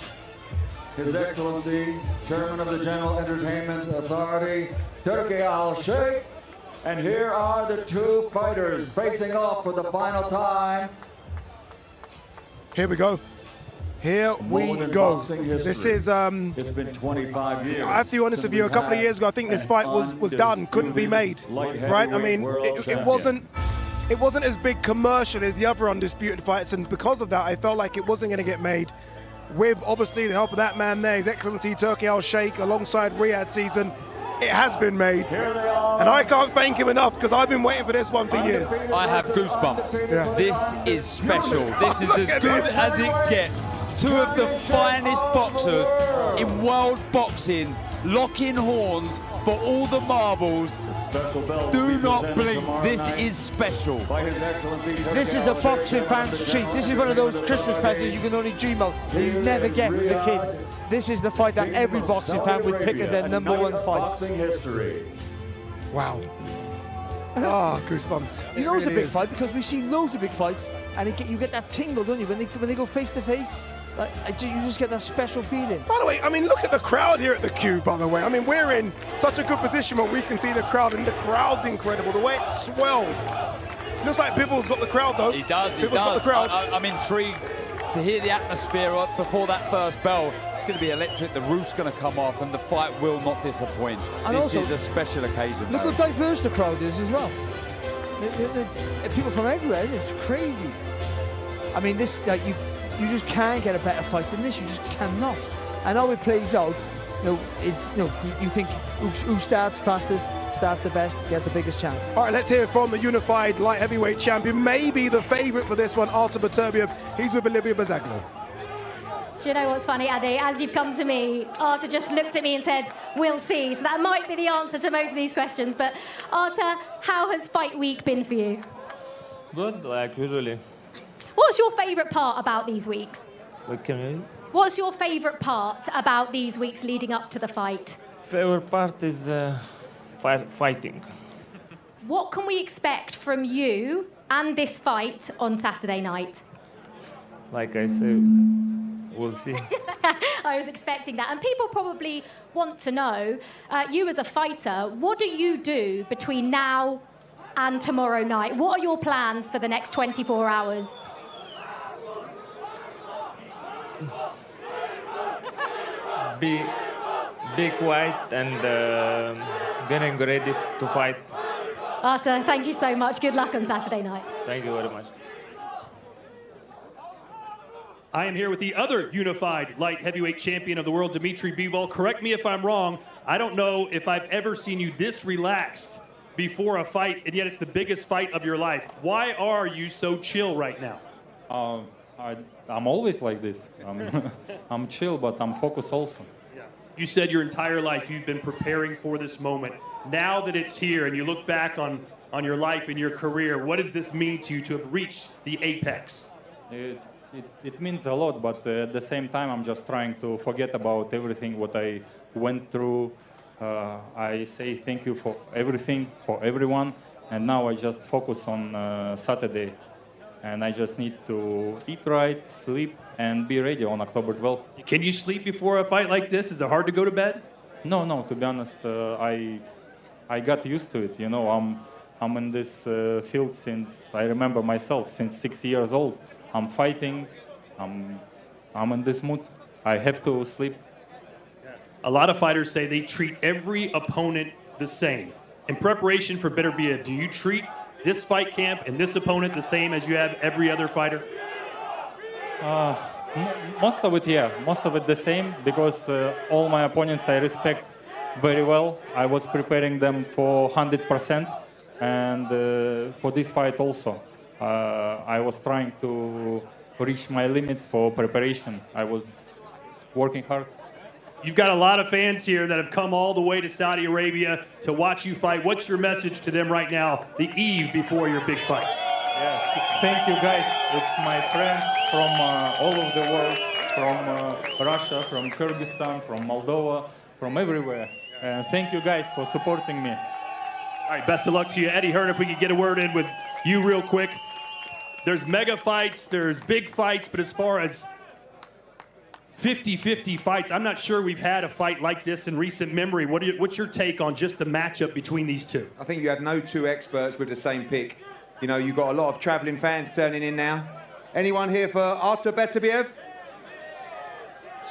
[SPEAKER 33] His Excellency, Chairman of the General Entertainment Authority, Turki Al Sheikh. And here are the two fighters facing off for the final time.
[SPEAKER 9] Here we go. Here we go. This is
[SPEAKER 33] it's been 25 years.
[SPEAKER 9] I have to be honest with you, a couple of years ago I think this fight was done, couldn't be made. Right? I mean, it wasn't as big commercial as the other undisputed fights, and because of that I felt like it wasn't going to get made. With obviously the help of that man there, His Excellency Turki Al Sheikh, alongside Riyadh Season, it has been made. And I can't thank him enough because I've been waiting for this one for years.
[SPEAKER 21] I have goosebumps. Yeah. This is special. This is as good as it gets. Two of the finest boxers in world boxing, locking horns for all the marbles. Do not blink. This is special.
[SPEAKER 1] This is a boxing fan's treat. This is one of those Christmas presents you can only dream of that you never get as a kid. This is the fight that every boxing fan would pick as their #1 fight.
[SPEAKER 33] Boxing history.
[SPEAKER 9] Wow. Oh, goosebumps.
[SPEAKER 2] You know it's a
[SPEAKER 9] really
[SPEAKER 2] big fight because we've seen loads of big fights, and you get that tingle, don't you, when they go face to face? Like, you just get that special feeling.
[SPEAKER 9] By the way, I mean, look at the crowd here at the Q, by the way. I mean, we're in such a good position where we can see the crowd, and the crowd's incredible. The way it's swelled. Looks like Bivol's got the crowd, though.
[SPEAKER 21] He does, he
[SPEAKER 9] Bivol's
[SPEAKER 21] does.
[SPEAKER 9] got the crowd.
[SPEAKER 21] I'm intrigued to hear the atmosphere before that first bell. It's going to be electric, the roof's going to come off, and the fight will not disappoint.
[SPEAKER 2] And
[SPEAKER 21] this
[SPEAKER 2] also,
[SPEAKER 21] is a special occasion.
[SPEAKER 2] Look how diverse the crowd is as well. People from everywhere, it's crazy. I mean, this, like, you just can't get a better fight than this. You just cannot. And how it plays out, you think who starts fastest, starts the best, gets the biggest chance.
[SPEAKER 9] All right, let's hear from the unified light heavyweight champion, maybe the favourite for this one, Artur Beterbiev. He's with Olivia Bazaglo.
[SPEAKER 3] Do you know what's funny, Addy? As you've come to me, Artur just looked at me and said, "We'll see." So that might be the answer to most of these questions. But Artur, how has fight week been for you?
[SPEAKER 5] Good, like usually.
[SPEAKER 3] What's your favourite part about these weeks?
[SPEAKER 5] What can you?
[SPEAKER 3] What's your favourite part about these weeks leading up to the fight?
[SPEAKER 5] Favorite part is fighting.
[SPEAKER 3] What can we expect from you and this fight on Saturday night?
[SPEAKER 5] Like I said, we'll see.
[SPEAKER 3] I was expecting that. And people probably want to know, you as a fighter, what do you do between now and tomorrow night? What are your plans for the next 24 hours?
[SPEAKER 5] Be quiet and getting ready to fight.
[SPEAKER 3] Artur, thank you so much. Good luck on Saturday night.
[SPEAKER 5] Thank you very much.
[SPEAKER 6] I am here with the other unified light heavyweight champion of the world, Dmitry Bivol. Correct me if I'm wrong. I don't know if I've ever seen you this relaxed before a fight, and yet it's the biggest fight of your life. Why are you so chill right now?
[SPEAKER 7] I'm always like this. I'm chill, but I'm focused also.
[SPEAKER 6] You said your entire life you've been preparing for this moment. Now that it's here and you look back on your life and your career, what does this mean to you to have reached the apex?
[SPEAKER 7] It means a lot, but at the same time, I'm just trying to forget about everything what I went through. I say thank you for everything, for everyone, and now I just focus on Saturday. And I just need to eat right, sleep, and be ready on October 12th.
[SPEAKER 6] Can you sleep before a fight like this? Is it hard to go to bed?
[SPEAKER 7] No, to be honest, I got used to it. You know, I'm in this field since I remember myself, since 6 years old. I'm fighting, I'm in this mood. I have to sleep.
[SPEAKER 6] A lot of fighters say they treat every opponent the same. In preparation for Beterbiev, do you treat this fight camp and this opponent the same as you have every other fighter?
[SPEAKER 7] Most of it, yeah. Most of it the same, because all my opponents I respect very well. I was preparing them for 100%, and for this fight also. I was trying to reach my limits for preparation. I was working hard.
[SPEAKER 6] You've got a lot of fans here that have come all the way to Saudi Arabia to watch you fight. What's your message to them right now, the eve before your big fight?
[SPEAKER 7] Yeah. Thank you, guys. It's my friends from all over the world, from Russia, from Kyrgyzstan, from Moldova, from everywhere. And thank you, guys, for supporting me.
[SPEAKER 6] All right, best of luck to you. Eddie Hearn, if we could get a word in with you real quick. There's mega fights, there's big fights, but as far as 50-50 fights, I'm not sure we've had a fight like this in recent memory. What's your take on just the matchup between these two?
[SPEAKER 10] I think you have no two experts with the same pick. You know, you've got a lot of travelling fans turning in now. Anyone here for Artur Beterbiev?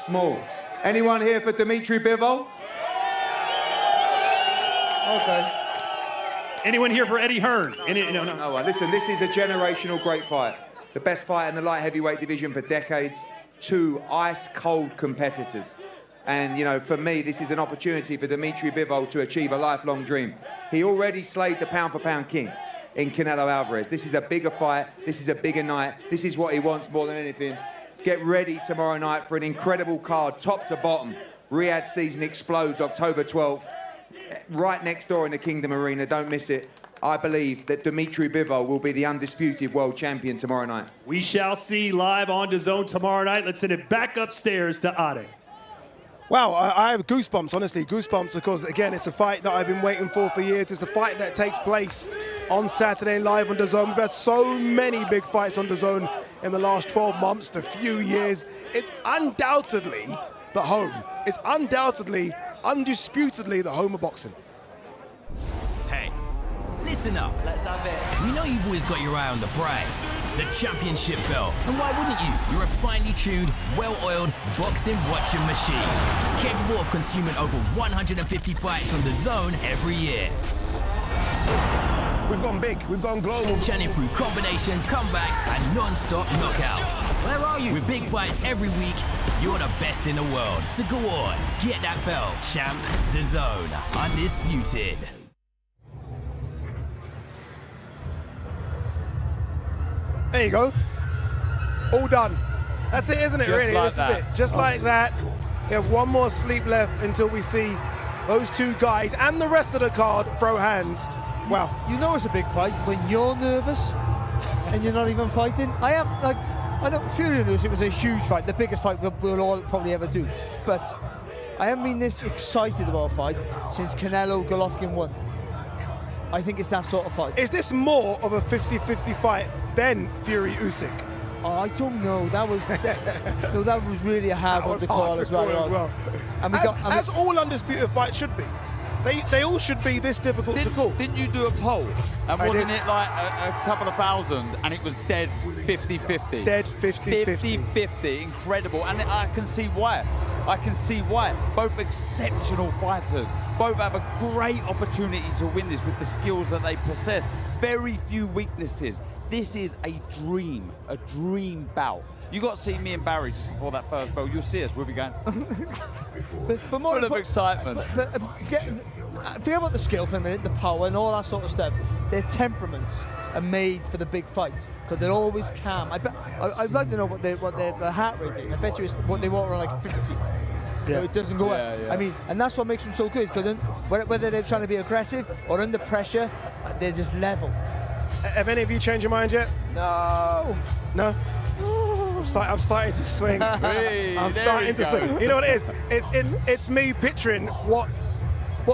[SPEAKER 10] Small. Anyone here for Dmitry Bivol? Okay.
[SPEAKER 6] Anyone here for Eddie Hearn?
[SPEAKER 10] No one. Listen, this is a generational great fight. The best fight in the light heavyweight division for decades. Two ice-cold competitors. And, you know, for me, this is an opportunity for Dmitry Bivol to achieve a lifelong dream. He already slayed the pound-for-pound king in Canelo Alvarez. This is a bigger fight. This is a bigger night. This is what he wants more than anything. Get ready tomorrow night for an incredible card, top to bottom. Riyadh season explodes October 12th. Right next door in the Kingdom Arena. Don't miss it. I believe that Dmitry Bivol will be the undisputed world champion tomorrow night.
[SPEAKER 6] We shall see live on DAZN tomorrow night. Let's send it back upstairs to Ade.
[SPEAKER 9] Wow, I have goosebumps, honestly, goosebumps, because, again, it's a fight that I've been waiting for years. It's a fight that takes place on Saturday live on DAZN. We've had so many big fights on DAZN in the last 12 months to few years. It's undoubtedly the home. It's undoubtedly, undisputedly the home of boxing.
[SPEAKER 8] Hey, listen up. Let's have it. We know you've always got your eye on the prize, the championship belt. And why wouldn't you? You're a finely tuned, well-oiled boxing watching machine, capable of consuming over 150 fights on DAZN every year.
[SPEAKER 9] We've gone big, we've gone global.
[SPEAKER 8] Churning through combinations, comebacks, and non-stop knockouts. Where are you? With big fights every week, you're the best in the world. So go on, get that belt, champ. DAZN, undisputed.
[SPEAKER 9] There you go. All done. That's it, isn't it,
[SPEAKER 21] Just
[SPEAKER 9] really?
[SPEAKER 21] like
[SPEAKER 9] This
[SPEAKER 21] that.
[SPEAKER 9] is it. Just like that. We have one more sleep left until we see those two guys and the rest of the card throw hands. Wow.
[SPEAKER 2] You know it's a big fight when you're nervous and you're not even fighting. I don't feel nervous. It was a huge fight, the biggest fight we'll all probably ever do. But I haven't been this excited about a fight since Canelo Golovkin won. I think it's that sort of fight.
[SPEAKER 9] Is this more of a 50-50 fight than Fury Usyk?
[SPEAKER 2] Oh, I don't know. That was no, that was really a hard one to call as well. And
[SPEAKER 9] as all undisputed fights should be. They all should be this difficult to call.
[SPEAKER 21] Didn't you do a poll? And wasn't it like a couple of thousand and it was dead 50-50?
[SPEAKER 9] Dead 50-50.
[SPEAKER 21] 50-50, incredible. And I can see why. I can see why. Both exceptional fighters. Both have a great opportunity to win this with the skills that they possess. Very few weaknesses. This is a dream bout. You got to see me and Barry just before that first bell. You'll see us. We'll be going.
[SPEAKER 2] but more
[SPEAKER 21] full of excitement.
[SPEAKER 2] Forget about the skill for a minute, the power and all that sort of stuff. Their temperaments are made for the big fights because they're always calm. I'd like to know what their heart rate is. I bet you it's what they want around like 50. So it doesn't go up.
[SPEAKER 21] Yeah.
[SPEAKER 2] I mean, and that's what makes them so good because whether they're trying to be aggressive or under pressure, they're just level.
[SPEAKER 9] Have any of you changed your mind yet?
[SPEAKER 2] No.
[SPEAKER 9] No? I'm starting to swing.
[SPEAKER 21] Hey,
[SPEAKER 9] I'm starting to swing. You know what it is? It's me picturing what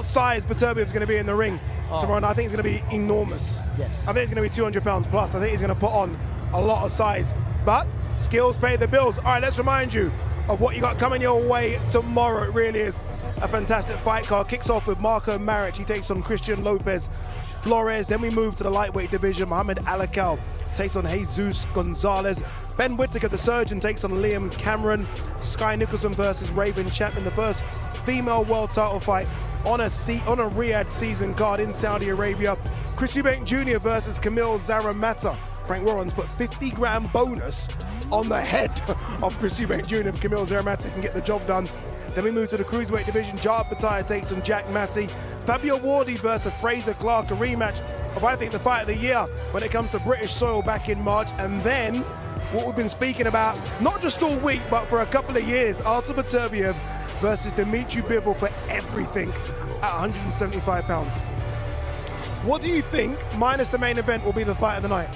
[SPEAKER 9] size Beterbiev is going to be in the ring tomorrow night. I think it's going to be enormous.
[SPEAKER 2] Yes.
[SPEAKER 9] I think it's going to be 200 pounds plus. I think he's going to put on a lot of size. But skills pay the bills. All right, let's remind you of what you got coming your way tomorrow. It really is a fantastic fight card. Kicks off with Marco Maric. He takes on Christian Lopez Flores. Then we move to the lightweight division. Mohamed Alakal takes on Jesus Gonzalez. Ben Whittaker, the surgeon, takes on Liam Cameron. Sky Nicholson versus Raven Chapman, the first female world title fight on a Riyadh season card in Saudi Arabia. Chris Eubank Jr. versus Kamil Zaramata. Frank Warren's put 50 grand bonus on the head of Chris Eubank Jr. if Kamil Zaramata can get the job done. Then we move to the cruiserweight division. Jard Bataille takes on Jack Massey. Fabio Wardy versus Fraser Clark, a rematch of, I think, the fight of the year when it comes to British soil back in March. And then what we've been speaking about, not just all week, but for a couple of years, Artur Beterbiev versus Dmitry Bivol for everything at 175 pounds. What do you think, minus the main event, will be the fight of the night?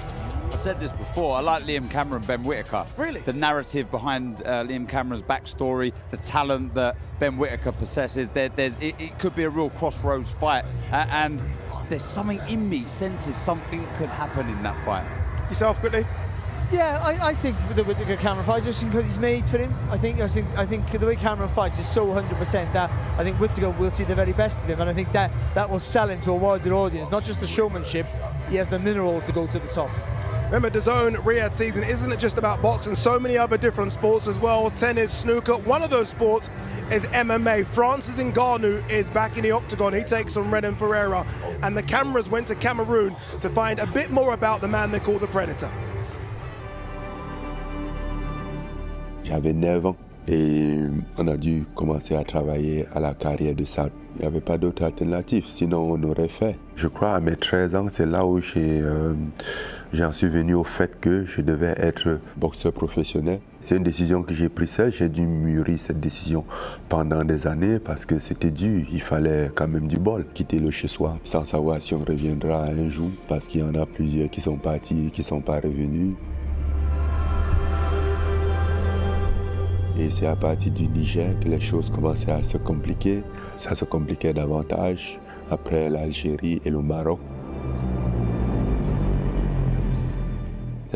[SPEAKER 21] I said this before, I like Liam Cameron, Ben Whittaker.
[SPEAKER 9] Really?
[SPEAKER 21] The narrative behind Liam Cameron's backstory, the talent that Ben Whittaker possesses, it could be a real crossroads fight. And there's something in me senses something could happen in that fight.
[SPEAKER 9] Yourself, quickly?
[SPEAKER 2] Yeah, I think the Whittaker Cameron fight, just because he's made for him. I think the way Cameron fights is so 100% that I think Whittaker will see the very best of him, and I think that will sell him to a wider audience. Not just the showmanship, he has the minerals to go to the top.
[SPEAKER 9] Remember, DAZN Riyadh season isn't just about boxing, so many other different sports as well. Tennis, snooker. One of those sports is MMA. Francis Ngannou is back in the octagon. He takes on Renan Ferreira. And the cameras went to Cameroon to find a bit more about the man they call the Predator.
[SPEAKER 11] J'avais 9 ans et on a dû commencer à travailler à la carrière de sable. Il n'y avait pas d'autre alternative, sinon on aurait fait. Je crois à mes 13 ans, c'est là où j'en suis venu au fait que je devais être boxeur professionnel. C'est une décision que j'ai prise seule. J'ai dû mûrir cette décision pendant des années parce que c'était dur. Il fallait quand même du bol. Quitter le chez-soi sans savoir si on reviendra un jour parce qu'il y en a plusieurs qui sont partis et qui ne sont pas revenus. Et c'est à partir du Niger que les choses commençaient à se compliquer. Ça se compliquait davantage après l'Algérie et le Maroc.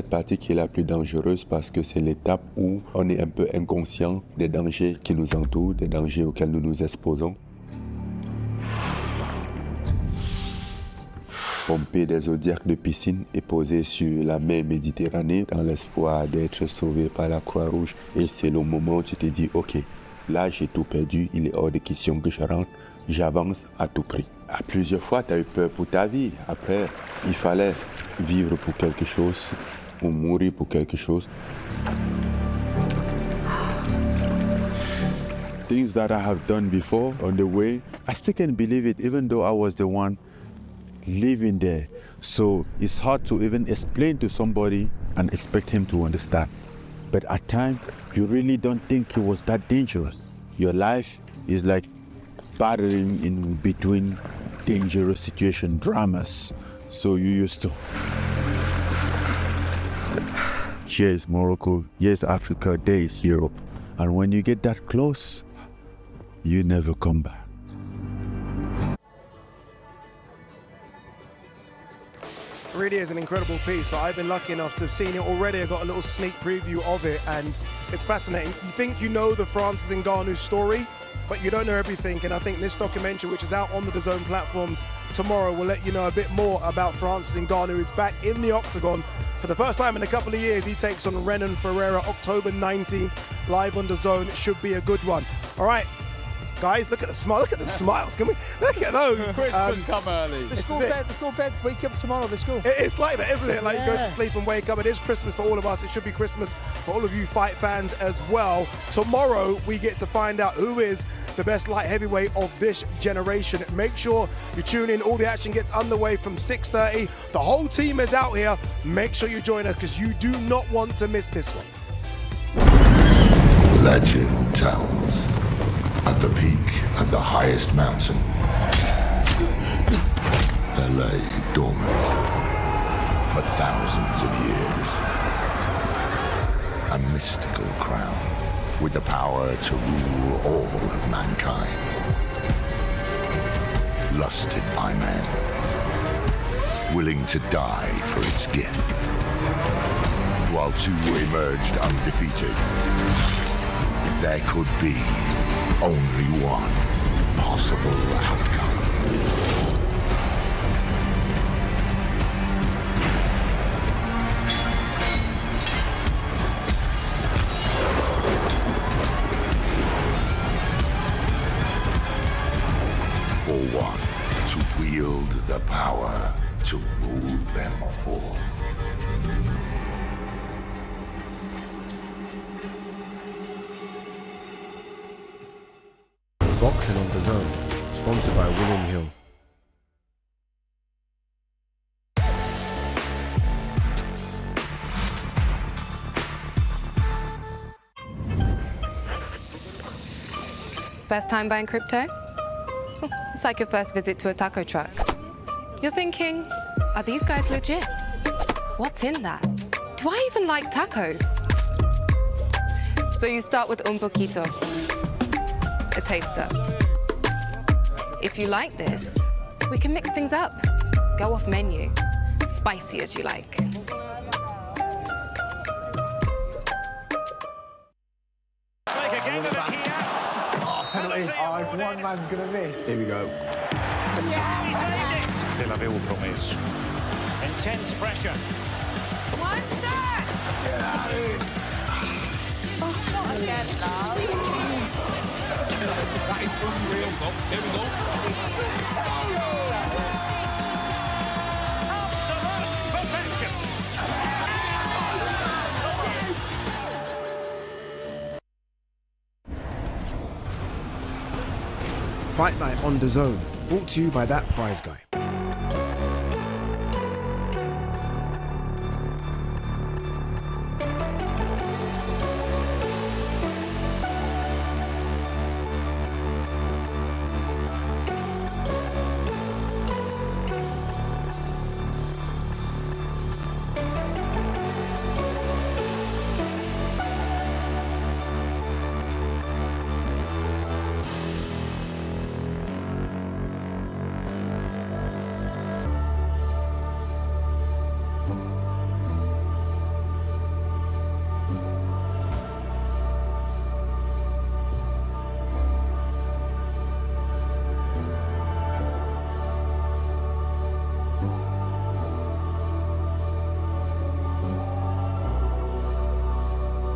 [SPEAKER 11] cette partie qui est la plus dangereuse parce que c'est l'étape où on est un peu inconscient des dangers qui nous entourent, des dangers auxquels nous nous exposons. Pomper des zodiacs de piscine et poser sur la mer Méditerranée dans l'espoir d'être sauvé par la Croix-Rouge. Et c'est le moment où tu te dis, ok, là j'ai tout perdu, il est hors de question que je rentre, j'avance à tout prix. À plusieurs fois, tu as eu peur pour ta vie. Après, il fallait vivre pour quelque chose ou mourir pour quelque chose. Things that I have done before on the way, I still can't believe it, even though I was the one living there. So it's hard to even explain to somebody and expect him to understand. But at times, you really don't think it was that dangerous. Your life is like battling in between dangerous situation, dramas. So you used to. Yes, Morocco, yes, Africa, there is Europe. And when you get that close, you never come back.
[SPEAKER 9] Really is an incredible piece. So I've been lucky enough to have seen it already. I got a little sneak preview of it, and it's fascinating. You think you know the Francis Ngannou story, but you don't know everything. And I think this documentary, which is out on the DAZN platforms tomorrow, will let you know a bit more about Francis Ngannou, who's back in the octagon for the first time in a couple of years. He takes on Renan Ferreira October 19th, live on DAZN. It should be a good one. All right. Guys, look at the smile. Look at the smiles. Can we look at those?
[SPEAKER 21] Christmas come early.
[SPEAKER 2] Let's go bed, wake up tomorrow, let's go.
[SPEAKER 9] It's like that, isn't it? Like you go to sleep and wake up. It is Christmas for all of us. It should be Christmas for all of you fight fans as well. Tomorrow, we get to find out who is the best light heavyweight of this generation. Make sure you tune in. All the action gets underway from 6:30. The whole team is out here. Make sure you join us because you do not want to miss this one.
[SPEAKER 12] Legend tells. At the peak of the highest mountain, there lay dormant for thousands of years a mystical crown with the power to rule all of mankind. Lusted by men, willing to die for its gift, while two emerged undefeated. There could be only one possible outcome. For one to wield the power to rule them all.
[SPEAKER 13] Boxing on DAZN, sponsored by William Hill.
[SPEAKER 14] First time buying crypto? It's like your first visit to a taco truck. You're thinking, are these guys legit? What's in that? Do I even like tacos? So you start with un poquito. A taster. If you like this, we can mix things up. Go off menu. Spicy as you like.
[SPEAKER 16] Penalty. Oh, if one man's going to miss.
[SPEAKER 13] Here we go.
[SPEAKER 17] Still a Bivol promise. Intense pressure.
[SPEAKER 15] One shot! Not again, love.
[SPEAKER 17] That is unreal. Oh, here we go. Absolute perfection.
[SPEAKER 13] Fight Night on DAZN, brought to you by That Prize Guy.